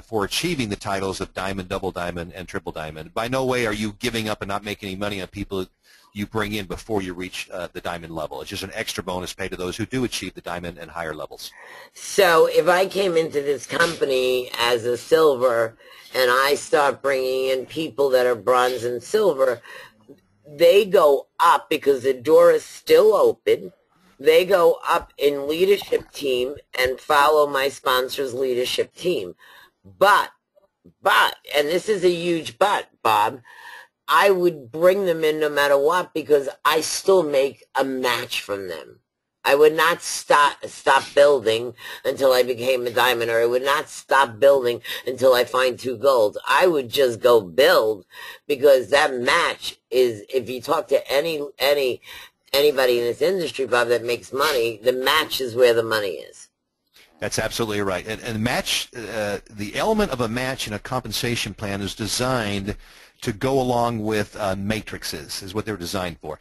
for achieving the titles of diamond, double diamond, and triple diamond. By no way are you giving up and not making any money on people you bring in before you reach the diamond level. It's just an extra bonus paid to those who do achieve the diamond and higher levels. So if I came into this company as a silver and I start bringing in people that are bronze and silver, they go up because the door is still open. They go up in leadership team and follow my sponsor's leadership team. But, and this is a huge but, Bob, I would bring them in no matter what because I still make a match from them. I would not stop building until I became a diamond, or I would not stop building until I find 2 golds. I would just go build because that match is, if you talk to anybody in this industry, Bob, that makes money, the match is where the money is. That's absolutely right. And match, the element of a match in a compensation plan is designed to go along with matrices, is what they're designed for.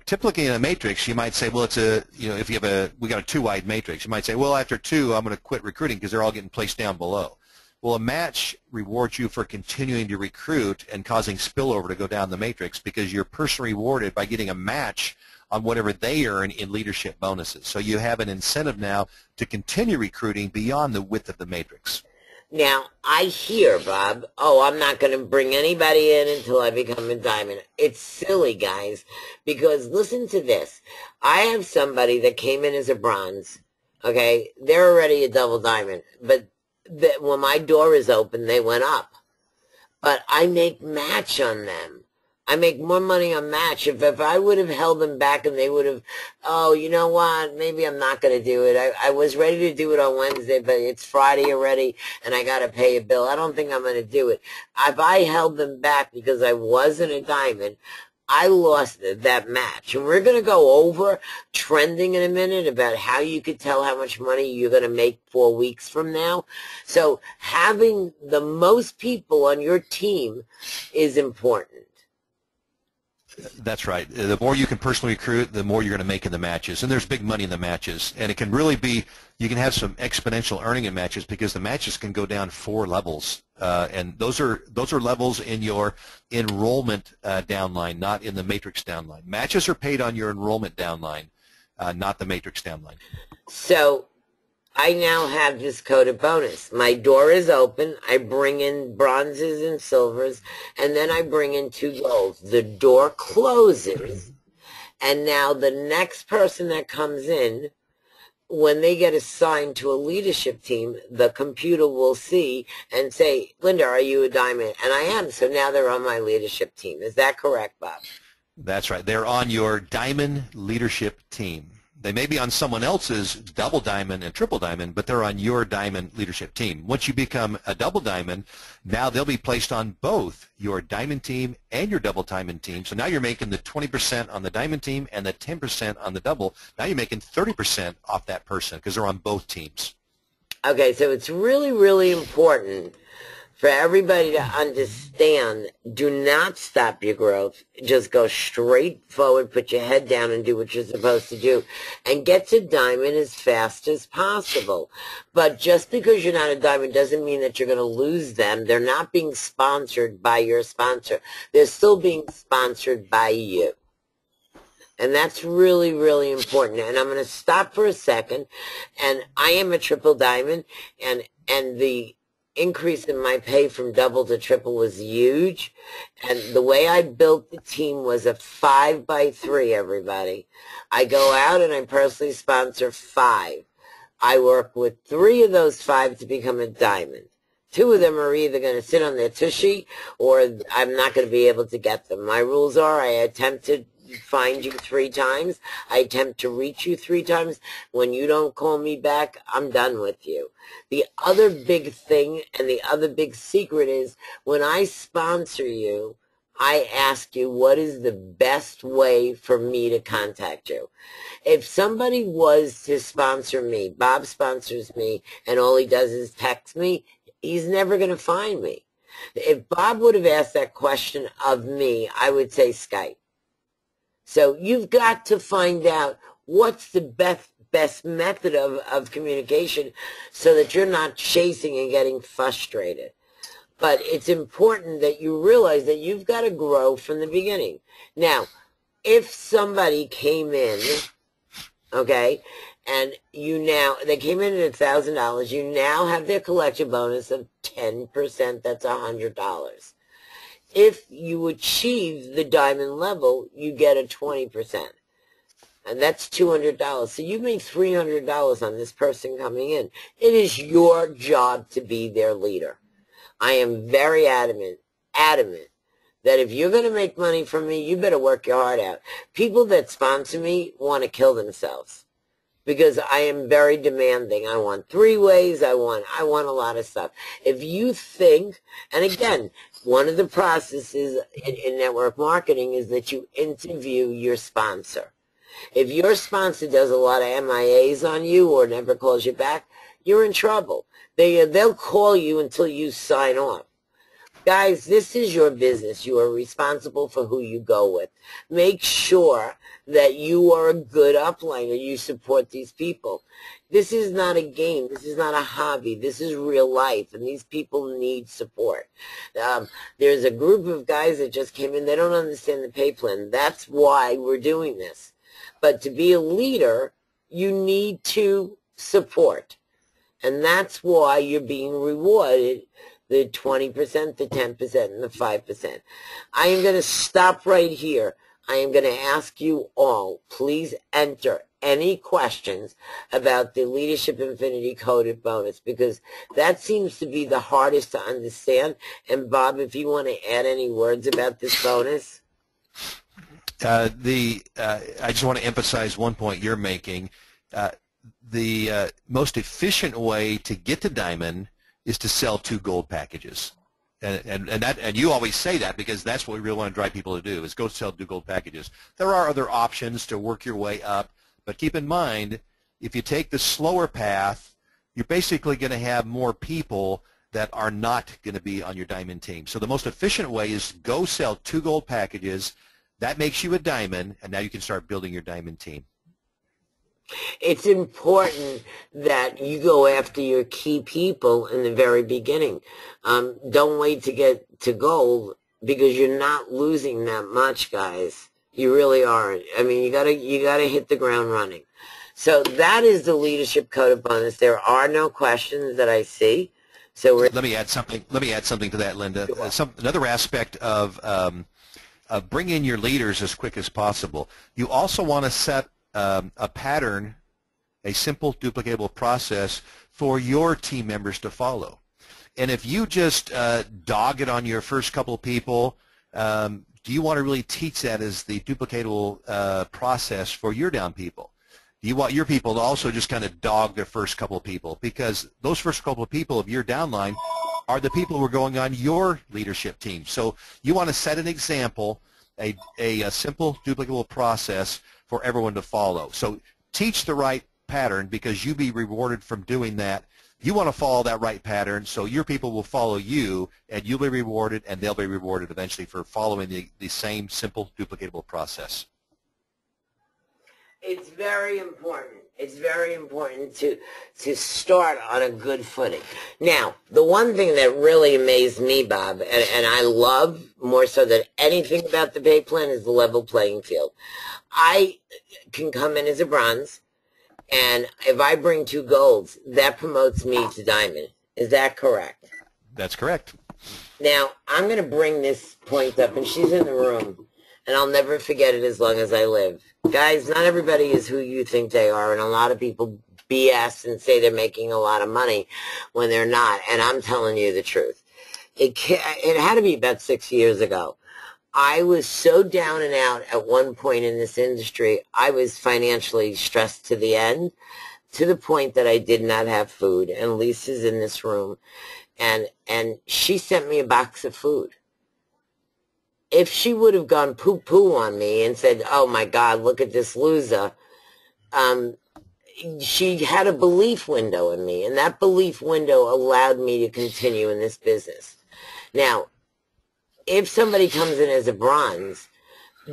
Typically in a matrix, you might say, well, it's a, if you have we got a 2-wide matrix, you might say, well, after 2, I'm going to quit recruiting because they're all getting placed down below. Well, a match rewards you for continuing to recruit and causing spillover to go down the matrix because you're personally rewarded by getting a match on whatever they earn in leadership bonuses. So you have an incentive now to continue recruiting beyond the width of the matrix. Now, I hear, Bob, oh, I'm not going to bring anybody in until I become a diamond. It's silly, guys, because listen to this. I have somebody that came in as a bronze, okay? They're already a double diamond, but when my door is open, they went up. But I make match on them. I make more money on match. If I would have held them back and they would have, oh, you know what, maybe I'm not going to do it. I was ready to do it on Wednesday, but it's Friday already and I got to pay a bill. I don't think I'm going to do it. If I held them back because I wasn't a diamond, I lost that match. And we're going to go over trending in a minute about how you could tell how much money you're going to make 4 weeks from now. So having the most people on your team is important. That's right. The more you can personally recruit, the more you're going to make in the matches. And there's big money in the matches. And it can really be, you can have some exponential earning in matches because the matches can go down 4 levels. And those are levels in your enrollment downline, not in the matrix downline. Matches are paid on your enrollment downline, not the matrix downline. So I now have this coded bonus. My door is open. I bring in bronzes and silvers, and then I bring in 2 golds. The door closes, and now the next person that comes in, when they get assigned to a leadership team, the computer will see and say, Linda, are you a diamond? And I am, so now they're on my leadership team. Is that correct, Bob? That's right. They're on your diamond leadership team. They may be on someone else's double diamond and triple diamond, but they're on your diamond leadership team. Once you become a double diamond, now they'll be placed on both your diamond team and your double diamond team. So now you're making the 20% on the diamond team and the 10% on the double. Now you're making 30% off that person because they're on both teams. Okay, so it's really, really important for everybody to understand, do not stop your growth. Just go straight forward, put your head down and do what you're supposed to do, and get to diamond as fast as possible. But just because you're not a diamond doesn't mean that you're going to lose them. They're not being sponsored by your sponsor. They're still being sponsored by you. And that's really, really important. And I'm going to stop for a second. And I am a triple diamond, and the increase in my pay from double to triple was huge. And the way I built the team was a 5x3, everybody. I go out and I personally sponsor 5. I work with 3 of those 5 to become a diamond. 2 of them are either going to sit on their tushy or I'm not going to be able to get them. My rules are I attempt to find you 3 times. I attempt to reach you 3 times. When you don't call me back, I'm done with you. The other big thing and the other big secret is when I sponsor you, I ask you what is the best way for me to contact you. If somebody was to sponsor me, Bob sponsors me, and all he does is text me, he's never going to find me. If Bob would have asked that question of me, I would say Skype. So you've got to find out what's the best method of communication so that you're not chasing and getting frustrated. But it's important that you realize that you've got to grow from the beginning. Now, if somebody came in, okay, and they came in at $1,000, you now have their collection bonus of 10%, that's $100. If you achieve the diamond level, you get a 20%. And that's $200. So you made $300 on this person coming in. It is your job to be their leader. I am very adamant that if you're going to make money from me, you better work your heart out. People that sponsor me want to kill themselves because I am very demanding. I want 3 ways. I want a lot of stuff. If you think, and again, one of the processes in network marketing is that you interview your sponsor. If your sponsor does a lot of MIAs on you or never calls you back, you're in trouble. They'll call you until you sign off. Guys, this is your business. You are responsible for who you go with. Make sure that you are a good upliner. You support these people. This is not a game. This is not a hobby. This is real life, and these people need support. There's a group of guys that just came in. They don't understand the pay plan. That's why we're doing this. But to be a leader, you need to support. And that's why you're being rewarded the 20%, the 10%, and the 5%. I am going to stop right here. I am going to ask you all, please enter any questions about the Leadership Infinity Coded Bonus, because that seems to be the hardest to understand. And Bob, if you want to add any words about this bonus. I just want to emphasize one point you're making. The most efficient way to get to diamond is to sell 2 gold packages. And you always say that because that's what we really want to drive people to do is go sell 2 gold packages. There are other options to work your way up, but keep in mind, if you take the slower path, you're basically going to have more people that are not going to be on your diamond team. So the most efficient way is go sell 2 gold packages. That makes you a diamond, and now you can start building your diamond team. It's important that you go after your key people in the very beginning. Don't wait to get to gold because you're not losing that much, guys. You really aren't. I mean, you gotta hit the ground running. So that is the leadership code of bonus. There are no questions that I see. So let me add something. Let me add something to that, Linda. Another aspect of bringing in your leaders as quick as possible. You also want to set a pattern, a simple duplicatable process for your team members to follow. And if you just dog it on your first couple of people, do you want to really teach that as the duplicatable process for your down people? Do you want your people to also just kind of dog their first couple of people? Because those first couple of people of your downline are the people who are going on your leadership team. So you want to set an example, a simple duplicatable process for everyone to follow. So teach the right pattern because you'll be rewarded from doing that. You want to follow that right pattern so your people will follow you and you'll be rewarded and they'll be rewarded eventually for following the same simple duplicatable process. It's very important. It's very important to start on a good footing. Now, the one thing that really amazed me, Bob, and I love more so than anything about the pay plan is the level playing field. I can come in as a bronze, and if I bring 2 golds, that promotes me to diamond. Is that correct? That's correct. Now, I'm going to bring this point up, and she's in the room, and I'll never forget it as long as I live. Guys, not everybody is who you think they are, and a lot of people BS and say they're making a lot of money when they're not, and I'm telling you the truth. It had to be about 6 years ago. I was so down and out at one point in this industry, I was financially stressed to the end, to the point that I did not have food, and Lisa's in this room, and she sent me a box of food. If she would have gone poo-poo on me and said, oh my God, look at this loser, she had a belief window in me, and that belief window allowed me to continue in this business. Now, if somebody comes in as a bronze,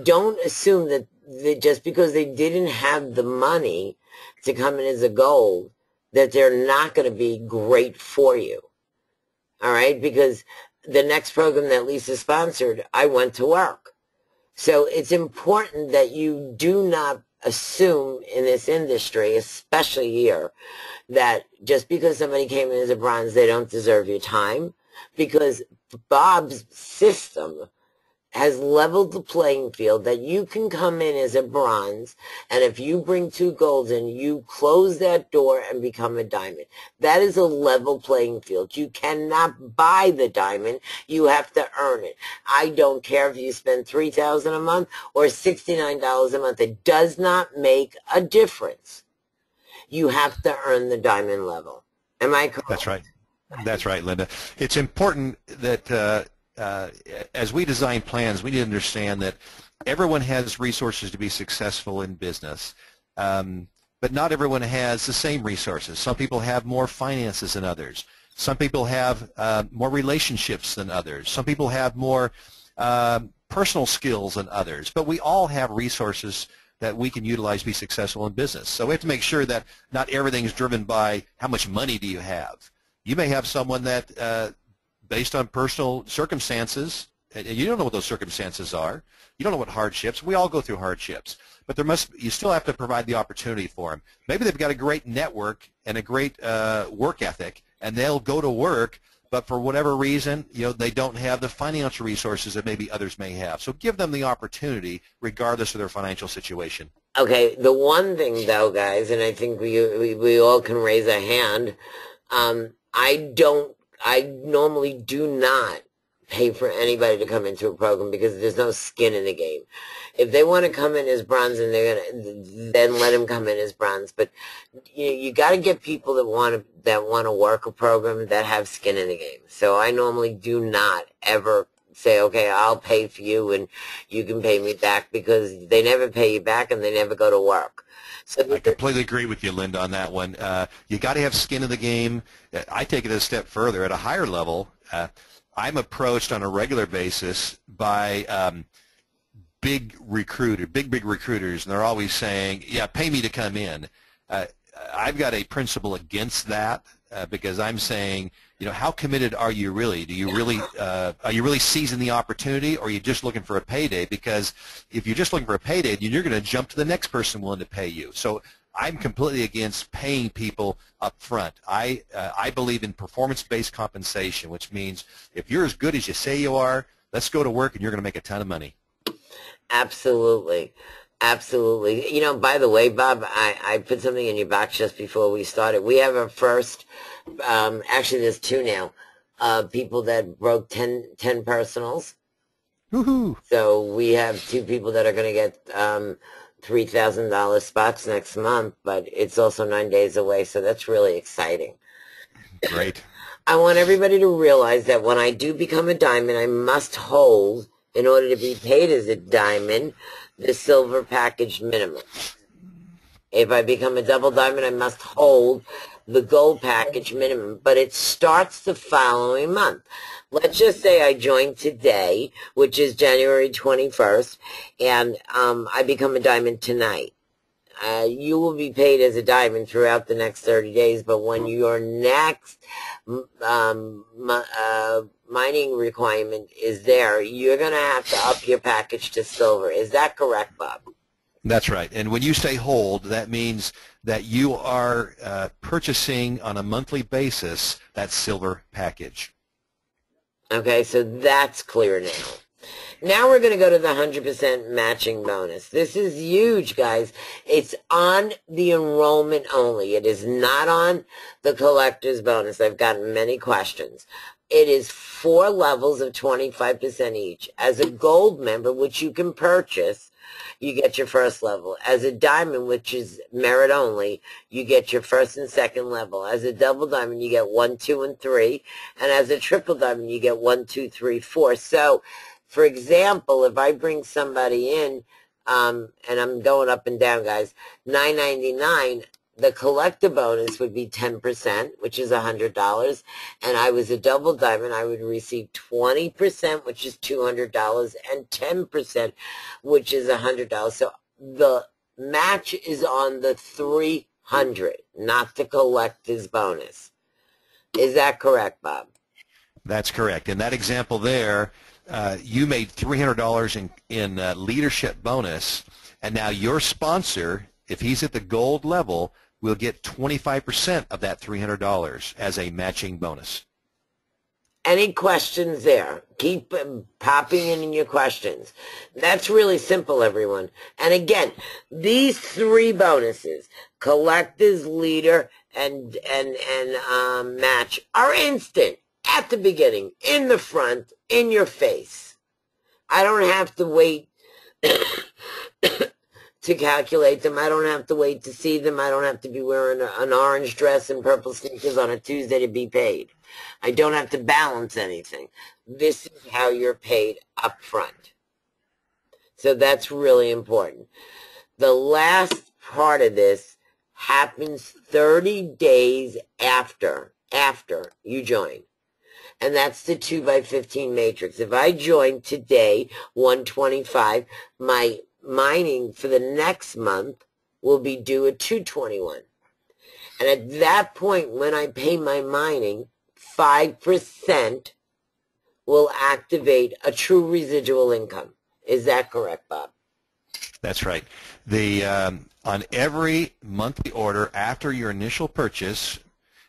don't assume that just because they didn't have the money to come in as a gold, that they're not going to be great for you. All right? Because the next program that Lisa sponsored, I went to work. So it's important that you do not assume in this industry, especially here, that just because somebody came in as a bronze, they don't deserve your time. Because Bob's system has leveled the playing field that you can come in as a bronze, and if you bring 2 golds in, you close that door and become a diamond. That is a level playing field. You cannot buy the diamond. You have to earn it. I don't care if you spend $3,000 a month or $69 a month. It does not make a difference. You have to earn the diamond level. Am I correct? That's right. That's right, Linda. It's important that as we design plans, we need to understand that everyone has resources to be successful in business, but not everyone has the same resources. Some people have more finances than others. Some people have more relationships than others. Some people have more personal skills than others. But we all have resources that we can utilize to be successful in business. So we have to make sure that not everything is driven by how much money do you have. You may have someone that, based on personal circumstances, and you don't know what those circumstances are. You don't know what hardships. We all go through hardships. But you still have to provide the opportunity for them. Maybe they've got a great network and a great work ethic, and they'll go to work, but for whatever reason, they don't have the financial resources that maybe others may have. So give them the opportunity regardless of their financial situation. Okay, the one thing, though, guys, and I think we all can raise a hand, I normally do not pay for anybody to come into a program because there's no skin in the game. If they want to come in as bronze, and they're gonna, then let them come in as bronze. But you got to get people that want to work a program that have skin in the game. So I normally do not ever say, okay, I'll pay for you and you can pay me back, because they never pay you back and they never go to work. So I completely agree with you, Linda, on that one. You got to have skin in the game. I take it a step further. At a higher level, I'm approached on a regular basis by big recruiters, and they're always saying, yeah, pay me to come in. I've got a principle against that because I'm saying, how committed are you really? Are you really seizing the opportunity, or are you just looking for a payday? Because if you're just looking for a payday, then you're going to jump to the next person willing to pay you. So I'm completely against paying people up front. I believe in performance-based compensation, which means if you're as good as you say you are, let's go to work and you're going to make a ton of money. Absolutely. Absolutely. By the way, Bob, I put something in your box just before we started. We have our first, actually there's two now, people that broke 10 personals. Woohoo! So we have two people that are going to get $3,000 spots next month, but it's also 9 days away, so that's really exciting. Great. I want everybody to realize that when I do become a diamond, I must hold, in order to be paid as a diamond, the silver package minimum. If I become a double diamond, I must hold the gold package minimum, but it starts the following month. Let's just say I join today, which is January 21st, and I become a diamond tonight. You will be paid as a diamond throughout the next 30 days, but when your next mining requirement is there, you're going to have to up your package to silver. Is that correct, Bob? That's right. And when you say hold, that means that you are purchasing on a monthly basis that silver package. Okay, so that's clear now. Now we're going to go to the 100% matching bonus. This is huge, guys. It's on the enrollment only. It is not on the collector's bonus. I've gotten many questions. It is 4 levels of 25% each. As a gold member, which you can purchase, you get your first level. As a diamond, which is merit only, you get your first and second level. As a double diamond, you get 1, 2, and 3. And as a triple diamond, you get 1, 2, 3, 4. So, for example, if I bring somebody in, and I'm going up and down, guys, $9.99, the collector bonus would be 10%, which is $100, and I was a double diamond, I would receive 20%, which is $200, and 10%, which is $100. So the match is on the 300, not the collector's bonus. Is that correct, Bob? That's correct. In that example there, you made $300 in leadership bonus, and now your sponsor, if he's at the gold level, will get 25% of that $300 as a matching bonus. Any questions there? Keep popping in your questions. That's really simple, everyone. And again, these 3 bonuses, collectors, leader, and match, are instant. At the beginning, in the front, in your face. I don't have to wait to calculate them. I don't have to wait to see them. I don't have to be wearing an orange dress and purple sneakers on a Tuesday to be paid. I don't have to balance anything. This is how you're paid up front. So that's really important. The last part of this happens 30 days after you join. And that's the 2x15 matrix. If I join today, 125, my mining for the next month will be due at 221. And at that point, when I pay my mining, 5% will activate a true residual income. Is that correct, Bob? That's right. On every monthly order after your initial purchase,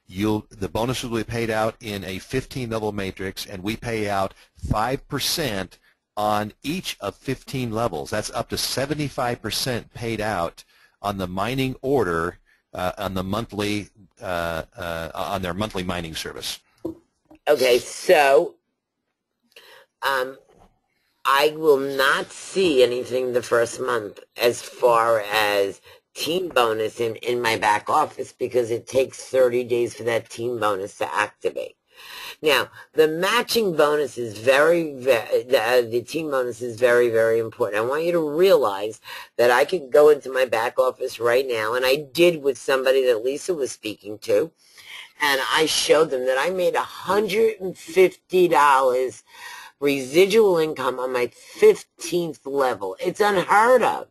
the bonuses will be paid out in a 15-level matrix, and we pay out 5% on each of 15 levels. That's up to 75% paid out on the mining order on their monthly mining service. Okay, so Um, I will not see anything the first month as far as team bonus in my back office because it takes 30 days for that team bonus to activate. Now, the matching bonus is the team bonus is very, very important. I want you to realize that I can go into my back office right now, and I did with somebody that Lisa was speaking to, and I showed them that I made $150 residual income on my 15th level. It's unheard of.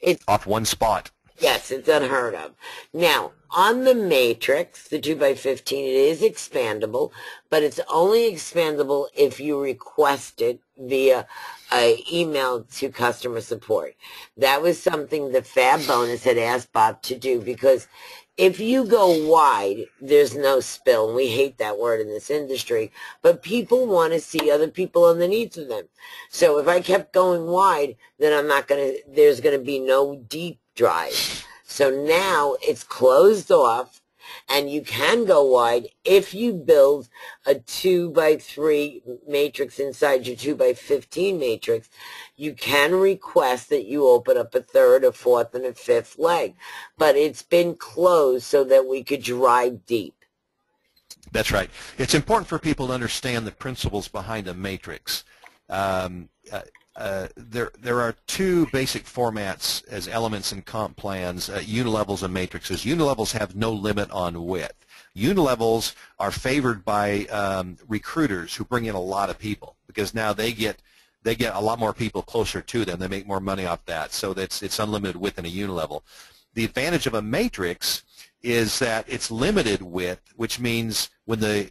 It's Off one spot. Yes, it's unheard of. Now, on the matrix, the 2x15, it is expandable, but it's only expandable if you request it via an email to customer support. That was something the Fab Bonus had asked Bob to do because if you go wide, there's no spill, and we hate that word in this industry, but people want to see other people underneath of them. So if I kept going wide, then there's going to be no deep drive. So now it's closed off, and you can go wide if you build a 2x3 matrix inside your 2x15 matrix. You can request that you open up a third, a fourth, and a fifth leg, but it's been closed so that we could drive deep. That's right. It's important for people to understand the principles behind a matrix. There are two basic formats as elements in comp plans, unilevels and matrices. Unilevels have no limit on width. Unilevels are favored by recruiters who bring in a lot of people because now they get a lot more people closer to them. They make more money off that, so it's unlimited width in a unilevel. The advantage of a matrix is that it's limited width, which means when the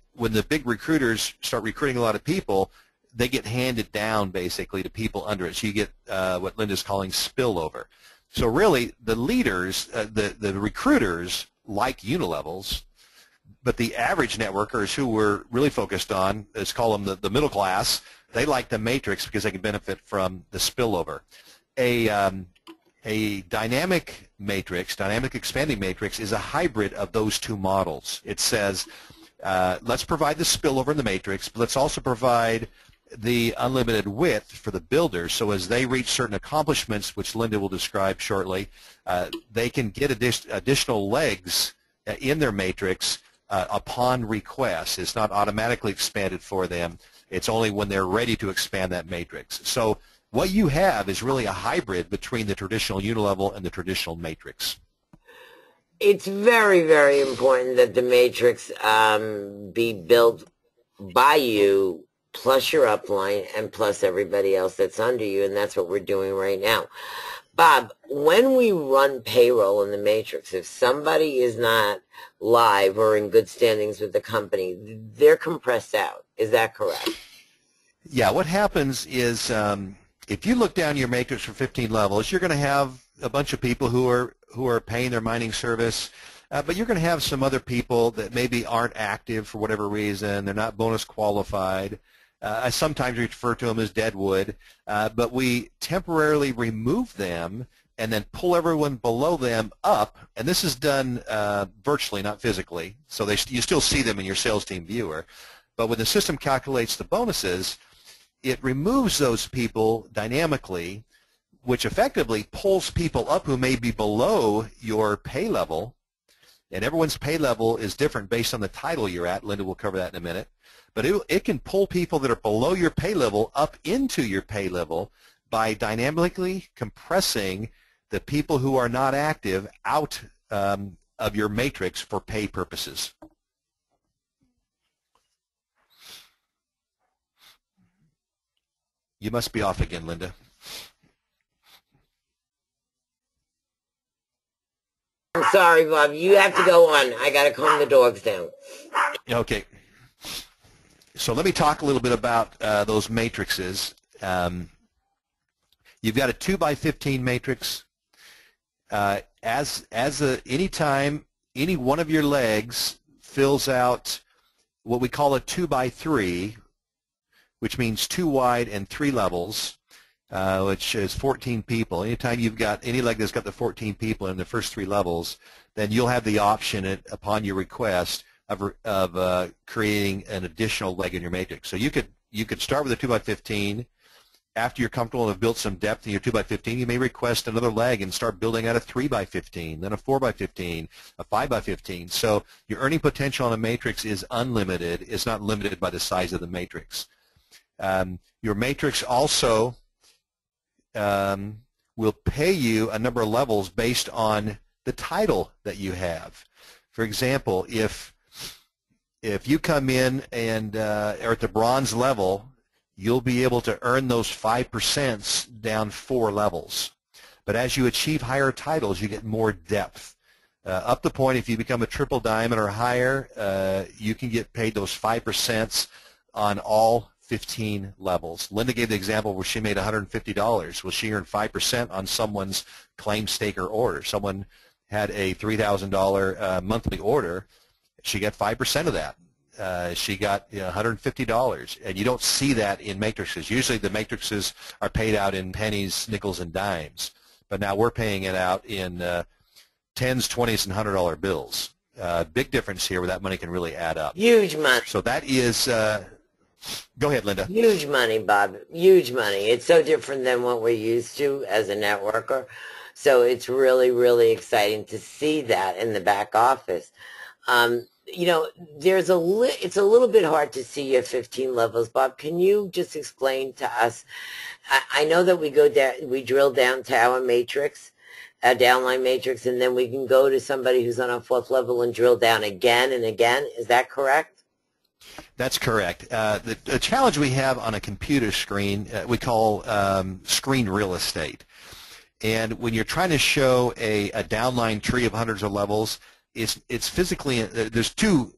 big recruiters start recruiting a lot of people, they get handed down basically to people under it. So you get what Linda's calling spillover. So really, the leaders, the recruiters like unilevels, but the average networkers who we're really focused on, let's call them the middle class, they like the matrix because they can benefit from the spillover. A dynamic matrix, dynamic expanding matrix, is a hybrid of those two models. It says, let's provide the spillover in the matrix, but let's also provide the unlimited width for the builders, so as they reach certain accomplishments, which Linda will describe shortly, they can get additional legs in their matrix upon request. It's not automatically expanded for them. It's only when they're ready to expand that matrix. So what you have is really a hybrid between the traditional unilevel and the traditional matrix. It's very, very important that the matrix be built by you plus your upline and plus everybody else that's under you, and that's what we're doing right now. Bob, when we run payroll in the matrix, if somebody is not live or in good standings with the company, they're compressed out. Is that correct? Yeah, what happens is if you look down your matrix for 15 levels, you're going to have a bunch of people who are paying their mining service, but you're going to have some other people that maybe aren't active for whatever reason. They're not bonus qualified. I sometimes refer to them as deadwood, but we temporarily remove them and then pull everyone below them up, and this is done virtually, not physically, so you still see them in your sales team viewer. But when the system calculates the bonuses, it removes those people dynamically, which effectively pulls people up who may be below your pay level, and everyone's pay level is different based on the title you're at. Linda will cover that in a minute. But it can pull people that are below your pay level up into your pay level by dynamically compressing the people who are not active out of your matrix for pay purposes. You must be off again, Linda. I'm sorry, Bob. You have to go on. I got to calm the dogs down. Okay. So let me talk a little bit about those matrices. You've got a 2x15 matrix. Anytime any one of your legs fills out what we call a 2x3, which means 2 wide and 3 levels, which is 14 people. Anytime you've got any leg that's got the 14 people in the first 3 levels, then you'll have the option upon your request of creating an additional leg in your matrix. So you could you could start with a 2x15. After you're comfortable and have built some depth in your 2x15, you may request another leg and start building out a 3x15, then a 4x15, a 5x15. So your earning potential on a matrix is unlimited. It's not limited by the size of the matrix. Your matrix also will pay you a number of levels based on the title that you have. For example, if you come in and are at the bronze level, you'll be able to earn those 5% down 4 levels. But as you achieve higher titles, you get more depth. Up the point, if you become a triple diamond or higher, you can get paid those 5% on all 15 levels. Linda gave the example where she made $150. Well, she earned 5% on someone's claim, stake, or order. Someone had a $3,000 monthly order. She got 5% of that. She got $150, and you don't see that in matrices. Usually the matrices are paid out in pennies, nickels, and dimes, but now we're paying it out in 10s, 20s, and $100 bills. Big difference here where that money can really add up. Huge money. So that is, go ahead, Linda. Huge money, Bob. Huge money. It's so different than what we're used to as a networker. So it's really, really exciting to see that in the back office. You know, it's a little bit hard to see your 15 levels, Bob. Can you just explain to us? I know that we drill down to our matrix, our downline matrix, and then we can go to somebody who's on our 4th level and drill down again and again. Is that correct? That's correct. The challenge we have on a computer screen, we call screen real estate. And when you're trying to show a downline tree of hundreds of levels, it's physically, there's two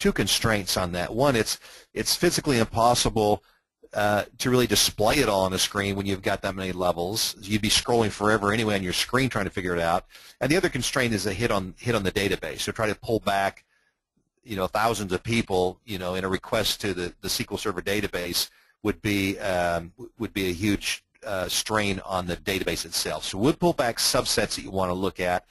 constraints on that. One, it's physically impossible to really display it all on the screen when you've got that many levels. You'd be scrolling forever anyway on your screen trying to figure it out. And the other constraint is a hit on the database. So try to pull back, thousands of people, in a request to the SQL Server database would be a huge strain on the database itself. So we'll pull back subsets that you want to look at.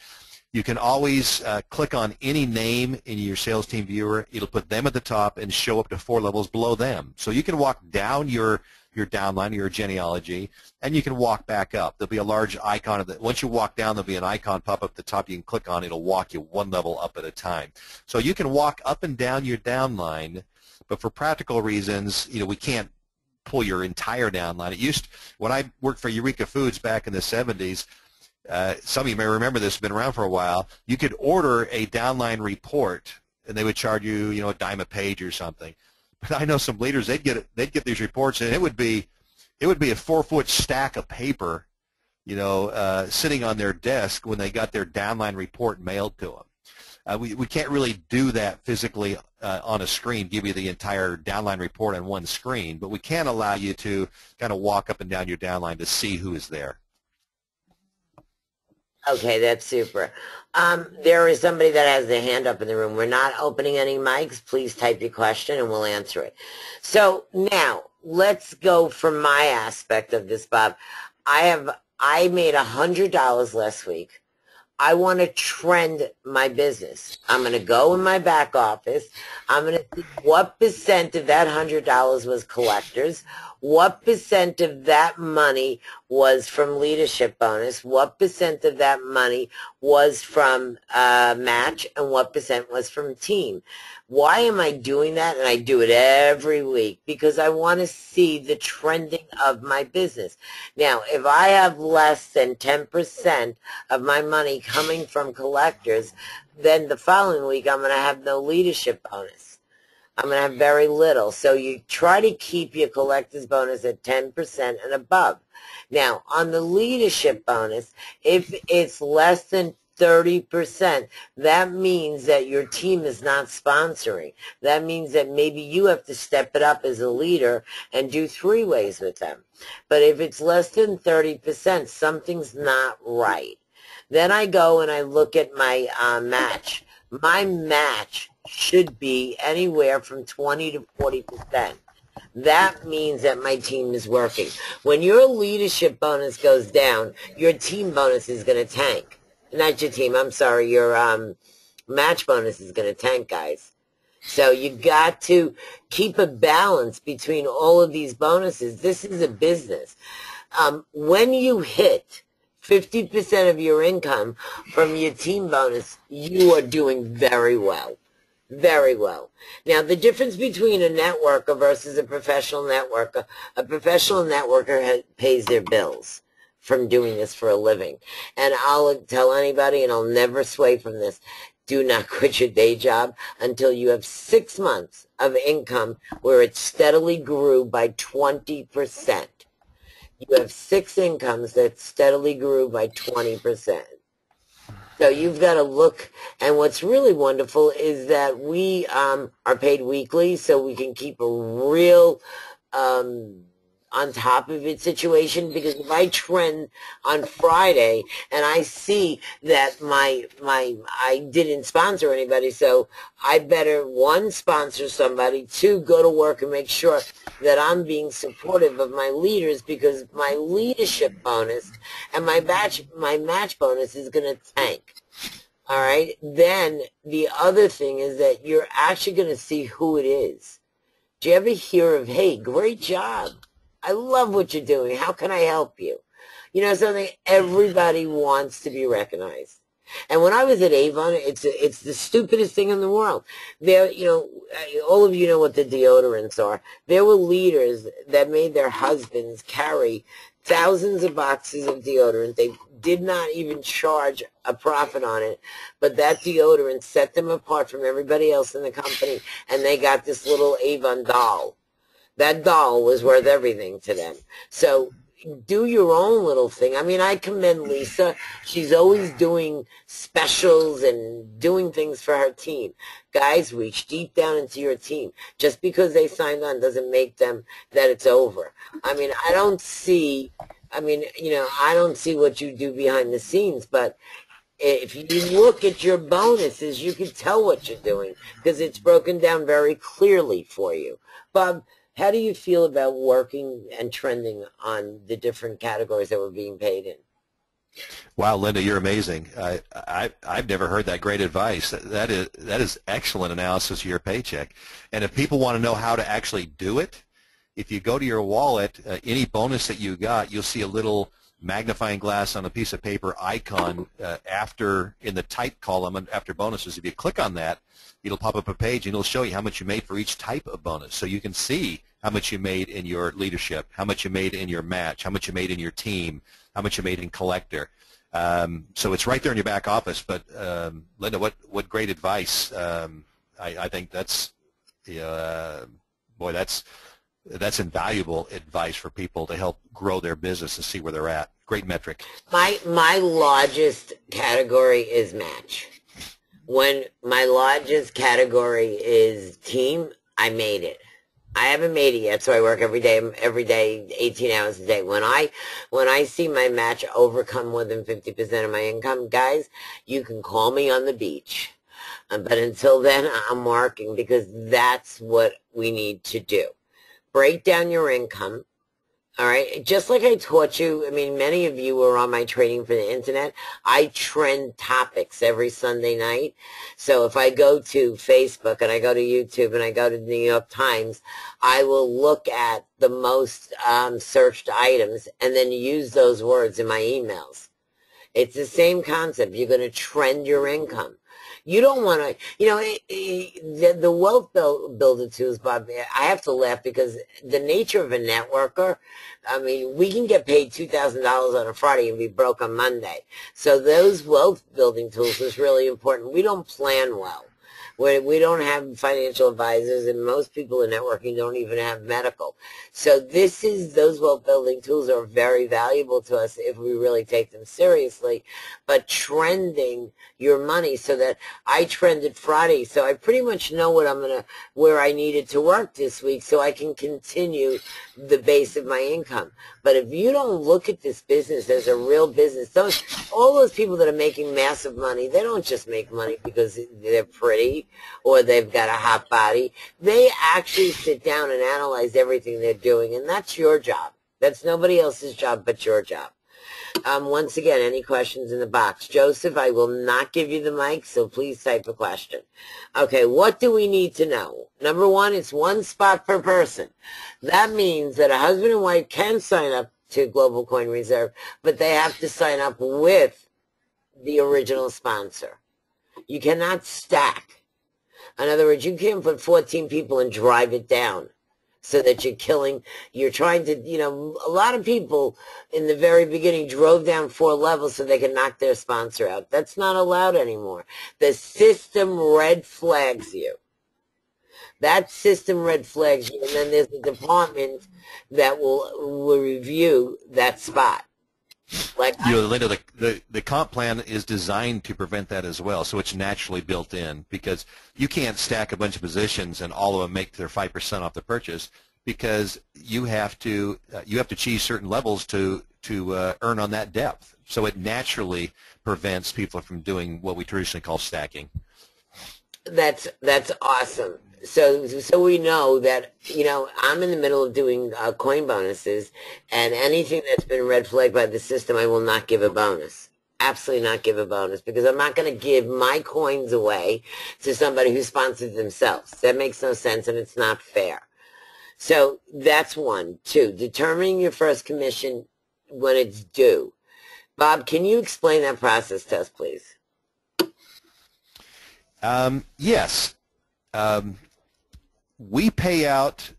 You can always click on any name in your sales team viewer. It'll put them at the top and show up to 4 levels below them. So you can walk down your downline, your genealogy, and you can walk back up. There'll be a large icon of that. Once you walk down, there'll be an icon pop up at the top you can click on. It'll walk you 1 level up at a time. So you can walk up and down your downline, but for practical reasons, we can't pull your entire downline. When I worked for Eureka Foods back in the 70s, some of you may remember this, been around for a while, you could order a downline report and they would charge you, a dime a page or something. But I know some leaders, they'd get these reports and it would be a 4-foot stack of paper, sitting on their desk when they got their downline report mailed to them. We can't really do that physically on a screen, give you the entire downline report on one screen, but we can allow you to kind of walk up and down your downline to see who is there. Okay, that's super. There is somebody that has their hand up in the room. We're not opening any mics. Please type your question and we'll answer it. So now let's go from my aspect of this, Bob. I made $100 last week. I want to trend my business. I'm going to go in my back office. I'm going to see what percent of that $100 was collectors, what percent of that money was from leadership bonus, what percent of that money was from match, and what percent was from team. Why am I doing that? And I do it every week because I want to see the trending of my business. Now, if I have less than 10% of my money coming from collectors, then the following week I'm going to have no leadership bonus. I'm going to have very little. So you try to keep your collector's bonus at 10% and above. Now, on the leadership bonus, if it's less than 30%, that means that your team is not sponsoring. That means that maybe you have to step it up as a leader and do 3 ways with them. But if it's less than 30%, something's not right. Then I go and I look at my match. My match should be anywhere from 20 to 40%. That means that my team is working. When your leadership bonus goes down, your team bonus is going to tank. Not your team, I'm sorry, your match bonus is going to tank, guys. So you got to keep a balance between all of these bonuses. This is a business. When you hit 50% of your income from your team bonus, you are doing very well. Very well. Now, the difference between a networker versus a professional networker, a professional networker pays their bills from doing this for a living. And I'll tell anybody, and I'll never sway from this, do not quit your day job until you have 6 months of income where it steadily grew by 20%. You have 6 incomes that steadily grew by 20%. So you've got to look, and what's really wonderful is that we are paid weekly, so we can keep a real on top of it situation, because if I trend on Friday and I see that I didn't sponsor anybody, so I better, 1, sponsor somebody, 2, go to work and make sure that I'm being supportive of my leaders, because my leadership bonus and my match bonus is going to tank. All right. Then the other thing is that you're actually going to see who it is. Do you ever hear of, hey, great job, I love what you're doing, how can I help you? You know something? Everybody wants to be recognized. And when I was at Avon, it's the stupidest thing in the world. There, you know, all of you know what the deodorants are. There were leaders that made their husbands carry thousands of boxes of deodorant. They did not even charge a profit on it, but that deodorant set them apart from everybody else in the company, and they got this little Avon doll. That doll was worth everything to them. So do your own little thing. I mean, I commend Lisa. She's always doing specials and doing things for her team. Guys, reach deep down into your team. Just because they signed on doesn't make them that it's over. I mean, I don't see what you do behind the scenes, but if you look at your bonuses, you can tell what you're doing, because it's broken down very clearly for you. Bob, how do you feel about working and trending on the different categories that we're being paid in? Wow, Linda, you're amazing. I've never heard that great advice. That is excellent analysis of your paycheck. And if people want to know how to actually do it, if you go to your wallet, any bonus that you got, you'll see a little magnifying glass on a piece of paper icon in the type column after bonuses. If you click on that, it'll pop up a page and it'll show you how much you made for each type of bonus. So you can see how much you made in your leadership, how much you made in your match, how much you made in your team, how much you made in collector. So it's right there in your back office. But Linda, what great advice. I think that's, boy, that's invaluable advice for people to help grow their business and see where they're at. Great metric. My largest category is match. When my largest category is team, I made it. I haven't made it yet, so I work every day, 18 hours a day. When I see my match overcome more than 50% of my income, guys, you can call me on the beach. But until then, I'm working, because that's what we need to do. Break down your income. All right. Just like I taught you, I mean, many of you were on my training for the internet. I trend topics every Sunday night. So if I go to Facebook and I go to YouTube and I go to the New York Times, I will look at the most searched items and then use those words in my emails. It's the same concept. You're going to trend your income. You don't want to, the wealth builder tools, Bob, I have to laugh, because the nature of a networker, I mean, we can get paid $2,000 on a Friday and be broke on Monday. So those wealth building tools is really important. We don't plan well. We don't have financial advisors, and most people in networking don't even have medical. So those wealth building tools are very valuable to us if we really take them seriously. But trending your money, so that I trended Friday, so I pretty much know where I needed to work this week, so I can continue the base of my income. But if you don't look at this business as a real business, all those people that are making massive money, they don't just make money because they're pretty or they've got a hot body. They actually sit down and analyze everything they're doing, and that's your job. That's nobody else's job but your job. Once again, any questions in the box? Joseph, I will not give you the mic, so please type a question. Okay, what do we need to know? Number one, it's one spot per person. That means that a husband and wife can sign up to Global Coin Reserve, but they have to sign up with the original sponsor. You cannot stack. In other words, you can't put 14 people and drive it down so that you're trying to, a lot of people in the very beginning drove down 4 levels so they could knock their sponsor out. That's not allowed anymore. The system red flags you. That system red flags you, and then there's a department that will review that spot. Linda, the comp plan is designed to prevent that as well, so it's naturally built in, because you can't stack a bunch of positions and all of them make their 5% off the purchase, because you have to achieve certain levels to earn on that depth. So it naturally prevents people from doing what we traditionally call stacking. That's awesome. So we know that, I'm in the middle of doing coin bonuses, and anything that's been red flagged by the system, I will not give a bonus. Absolutely not give a bonus, because I'm not going to give my coins away to somebody who sponsors themselves. That makes no sense, and it's not fair. So that's one. 2, determining your first commission when it's due. Bob, can you explain that process to us, please? Yes. We pay out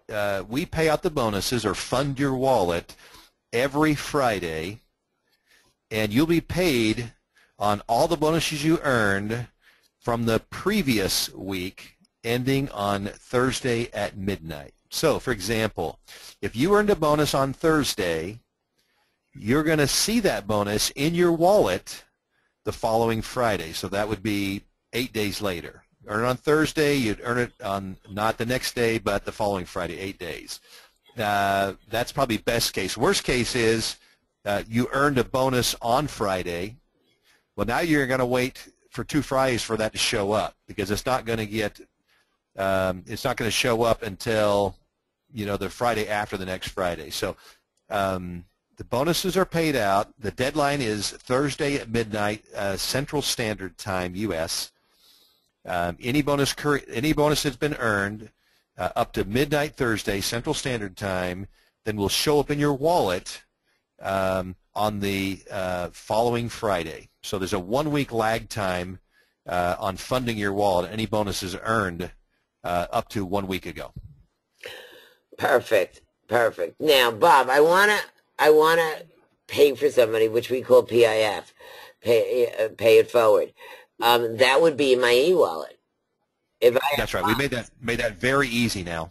the bonuses, or fund your wallet, every Friday, and you'll be paid on all the bonuses you earned from the previous week, ending on Thursday at midnight. So, for example, if you earned a bonus on Thursday, you're going to see that bonus in your wallet the following Friday. So that would be 8 days later. Earn it on Thursday, you'd earn it on not the next day, but the following Friday, 8 days. That's probably best case. Worst case is you earned a bonus on Friday. Well, now you're going to wait for 2 Fridays for that to show up, because it's not going to show up until the Friday after the next Friday. So the bonuses are paid out. The deadline is Thursday at midnight, Central Standard Time, U.S. Any bonus that's been earned up to midnight Thursday, Central Standard Time, then will show up in your wallet on the following Friday. So there's a 1-week lag time on funding your wallet. Any bonuses earned up to 1 week ago. Perfect. Now, Bob, I wanna pay for somebody, which we call PIF, pay it forward. That would be my e-wallet. That's right. We made that very easy now.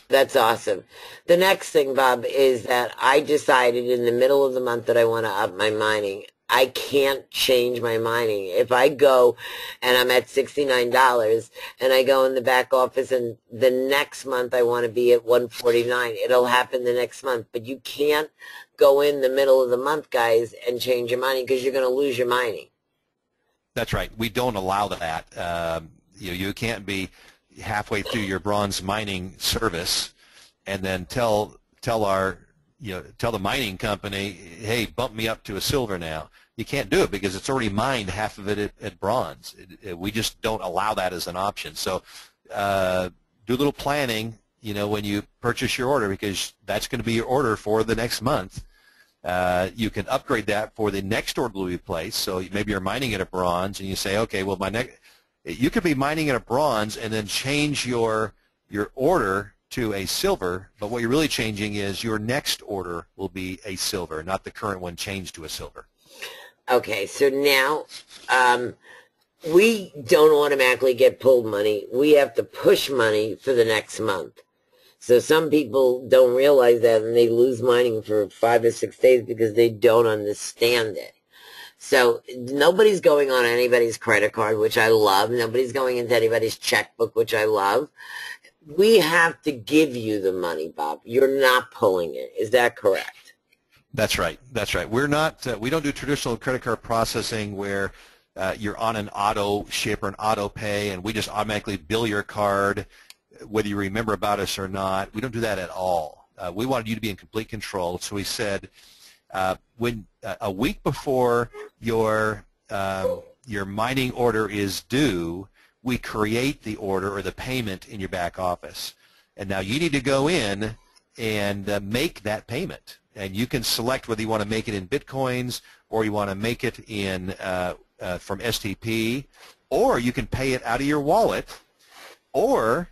That's awesome. The next thing, Bob, is that I decided in the middle of the month that I want to up my mining. I can't change my mining. If I go and I'm at $69 and I go in the back office and the next month I want to be at $149, it'll happen the next month. But you can't go in the middle of the month, guys, and change your mining, because you're going to lose your mining. That's right. We don't allow that. You can't be halfway through your bronze mining service and then tell the mining company, hey, bump me up to a silver now. You can't do it, because it's already mined half of it at bronze. We just don't allow that as an option. So do a little planning, when you purchase your order, because that's going to be your order for the next month. You can upgrade that for the next order will be placed. So maybe you're mining at a bronze, and you say, okay, well, you could be mining at a bronze and then change your order to a silver, but what you're really changing is your next order will be a silver, not the current one changed to a silver. Okay, so now we don't automatically get pulled money. We have to push money for the next month. So some people don't realize that, and they lose mining for 5 or 6 days because they don't understand it. So nobody's going on anybody's credit card, which I love. Nobody's going into anybody's checkbook, which I love. We have to give you the money, Bob. You're not pulling it. Is that correct? That's right. That's right. We're not. We don't do traditional credit card processing where you're on an auto ship or an auto pay, and we just automatically bill your card, whether you remember about us or not. We don't do that at all. We wanted you to be in complete control, so we said, When a week before your mining order is due, we create the order or the payment in your back office. And now you need to go in and make that payment. And you can select whether you want to make it in Bitcoins or you want to make it in from STP, or you can pay it out of your wallet, or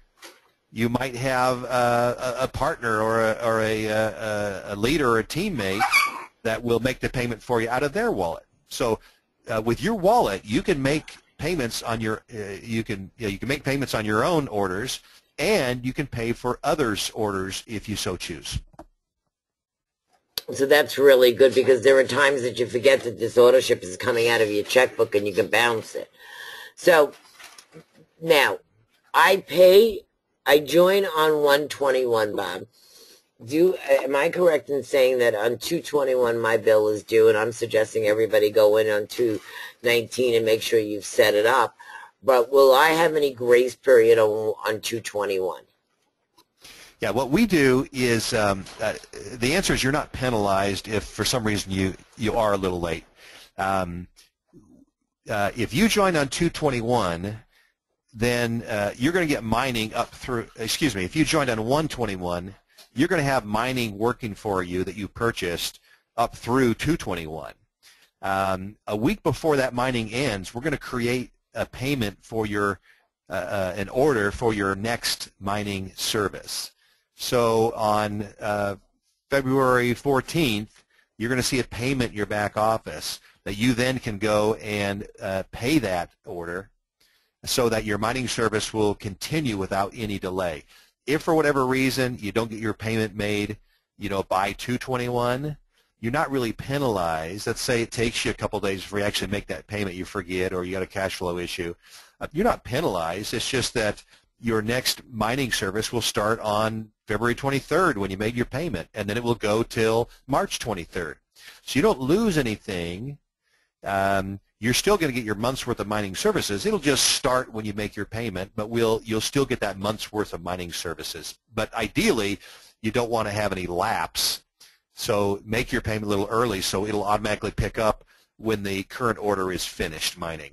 you might have a partner or a leader or a teammate that will make the payment for you out of their wallet. So with your wallet, you can make payments on your you can make payments on your own orders, and you can pay for others' orders if you so choose. So that's really good, because there are times that you forget that this order ship is coming out of your checkbook and you can bounce it. So now I join on 121, Bob. Am I correct in saying that on 221 my bill is due, and I'm suggesting everybody go in on 219 and make sure you've set it up, but will I have any grace period on 221? Yeah, what we do is the answer is you're not penalized if for some reason you are a little late. If you join on 221, then you're going to get mining up through, excuse me, if you joined on 121, you're going to have mining working for you that you purchased up through 221. A week before that mining ends, we're going to create a payment for your, an order for your next mining service. So on February 14th, you're going to see a payment in your back office that you then can go and pay that order so that your mining service will continue without any delay. If for whatever reason you don't get your payment made, by 221, you're not really penalized. Let's say it takes you a couple days before you actually make that payment, you forget, or you got a cash flow issue. You're not penalized. It's just that your next mining service will start on February 23rd when you made your payment, and then it will go till March 23rd. So you don't lose anything. You're still going to get your month's worth of mining services. It'll just start when you make your payment, but you'll still get that month's worth of mining services. But ideally, you don't want to have any lapse. So make your payment a little early so it'll automatically pick up when the current order is finished mining.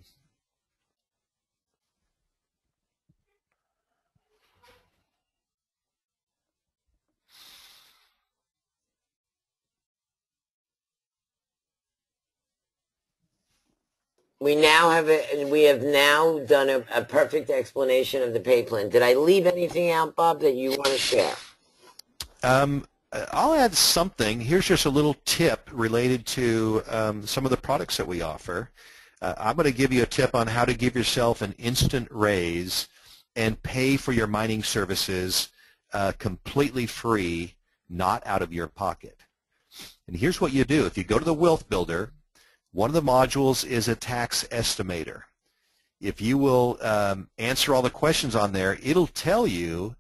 We have now done a perfect explanation of the pay plan. Did I leave anything out, Bob, that you want to share? I'll add something. Here's just a little tip related to some of the products that we offer. I'm going to give you a tip on how to give yourself an instant raise and pay for your mining services completely free, not out of your pocket. And here's what you do. If you go to the Wealth Builder, one of the modules is a tax estimator. If you will answer all the questions on there, it'll tell you,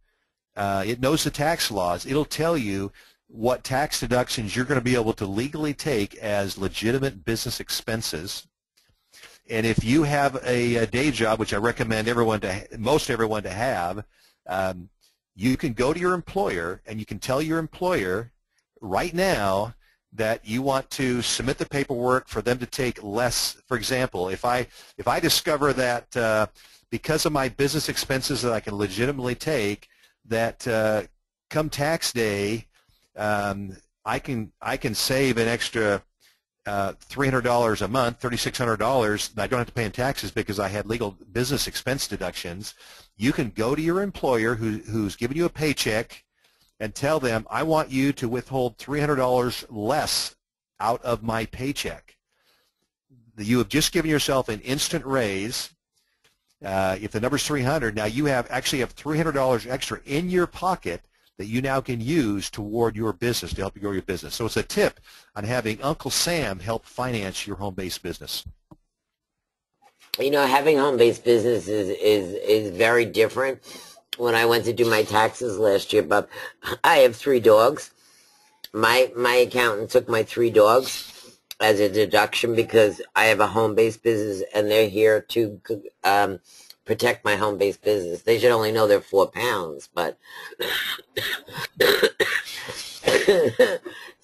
it knows the tax laws, it'll tell you what tax deductions you're going to be able to legally take as legitimate business expenses. And if you have a day job, which I recommend most everyone to have, you can go to your employer and you can tell your employer right now that you want to submit the paperwork for them to take less. For example, if I discover that because of my business expenses that I can legitimately take, that come tax day I can save an extra $300 a month, $3,600 that I don't have to pay in taxes because I had legal business expense deductions. You can go to your employer who's giving you a paycheck and tell them, I want you to withhold $300 less out of my paycheck. You have just given yourself an instant raise. If the number's 300, now you actually have $300 extra in your pocket that you now can use toward your business to help you grow your business. So it's a tip on having Uncle Sam help finance your home-based business. Having home-based business is very different. When I went to do my taxes last year, Bob, I have 3 dogs. My accountant took my 3 dogs as a deduction because I have a home-based business and they're here to protect my home-based business. They should only know they're 4 pounds, but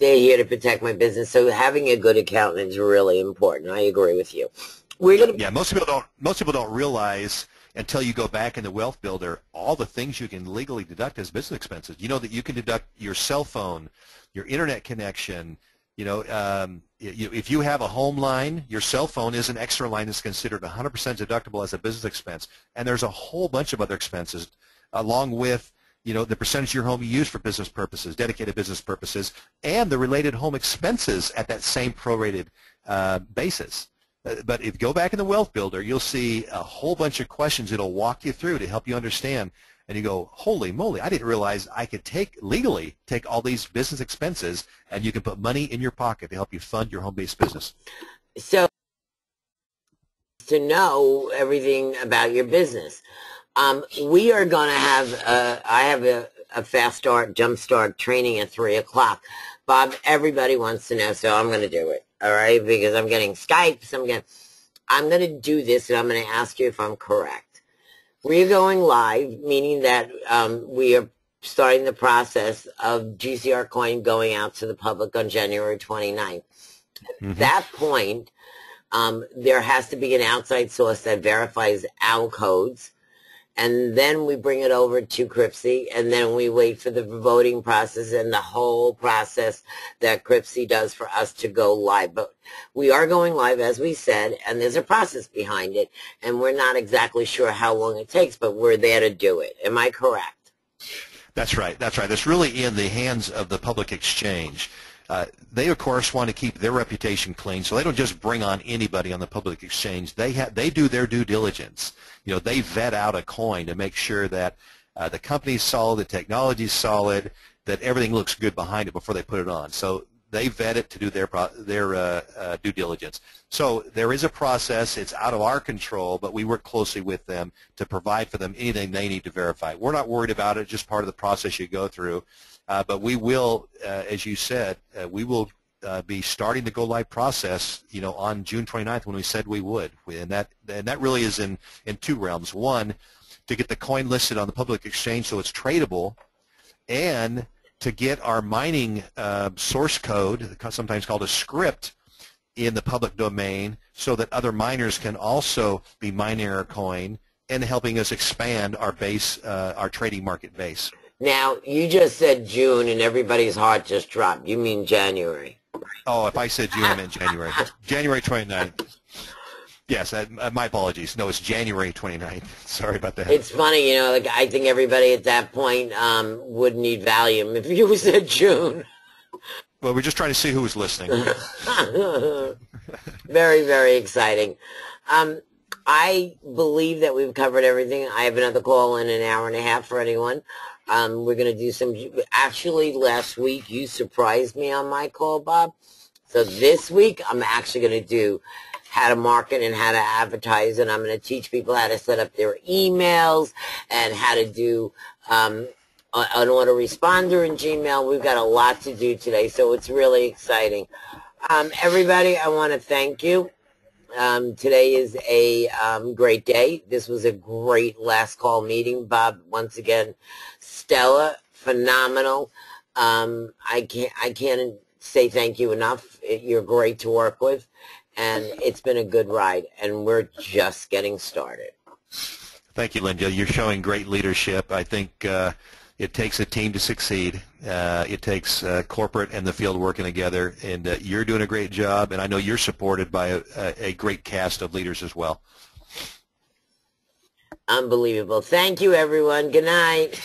They're here to protect my business. So having a good accountant is really important. I agree with you. We're gonna. Yeah, most people don't realize until you go back in the Wealth Builder all the things you can legally deduct as business expenses. You know that you can deduct your cell phone, your internet connection. You know, if you have a home line, your cell phone is an extra line that's considered 100% deductible as a business expense. And there's a whole bunch of other expenses, along with the percentage of your home you use for business purposes, dedicated business purposes, and the related home expenses at that same prorated basis. But if you go back in the Wealth Builder, you'll see a whole bunch of questions it'll walk you through to help you understand. And you go, holy moly, I didn't realize I could legally take all these business expenses, and you can put money in your pocket to help you fund your home-based business. So to know everything about your business. We are going to have, I have a fast start, jump start training at 3 o'clock. Bob, everybody wants to know, so I'm going to do it, all right, because I'm getting Skypes. I'm going to do this, and I'm going to ask you if I'm correct. We're going live, meaning that we are starting the process of GCR coin going out to the public on January 29th. At that point, there has to be an outside source that verifies our codes. And then we bring it over to CRIPSI, and then we wait for the voting process and the whole process that CRIPSI does for us to go live. But we are going live, as we said, and there's a process behind it, and we're not exactly sure how long it takes, but we're there to do it. Am I correct? That's right. That's right. That's really in the hands of the public exchange. They, of course, want to keep their reputation clean, so they don't just bring on anybody on the public exchange. They do their due diligence. They vet out a coin to make sure that the company's solid, the technology's solid, that everything looks good behind it before they put it on. So they vet it to do their due diligence. So there is a process. It's out of our control, but we work closely with them to provide for them anything they need to verify. We're not worried about it. Just part of the process you go through. But we will, as you said, we will be starting the go live process, on June 29th when we said we would, and that really is in two realms. One, to get the coin listed on the public exchange so it's tradable, and to get our mining source code, sometimes called a script, in the public domain so that other miners can also be mining our coin and helping us expand our base, our trading market base. Now, you just said June, and everybody's heart just dropped. You mean January. Oh, if I said June, I meant January. January 29th. Yes, my apologies. No, it's January 29th. Sorry about that. It's funny, I think everybody at that point would need Valium if you said June. Well, we're just trying to see who was listening. Very, very exciting. I believe that we've covered everything. I have another call in an hour and a half for anyone. We're going to do some, actually last week you surprised me on my call, Bob. So this week I'm actually going to do how to market and how to advertise, and I'm going to teach people how to set up their emails and how to do an autoresponder in Gmail. We've got a lot to do today, so it's really exciting. Everybody, I want to thank you. Today is a great day. This was a great last call meeting, Bob. Once again, stellar, phenomenal. I can't say thank you enough. You're great to work with, and it's been a good ride, and we're just getting started. Thank you, Linda. You're showing great leadership. I think it takes a team to succeed. It takes corporate and the field working together, and you're doing a great job, and I know you're supported by a great cast of leaders as well. Unbelievable. Thank you, everyone. Good night.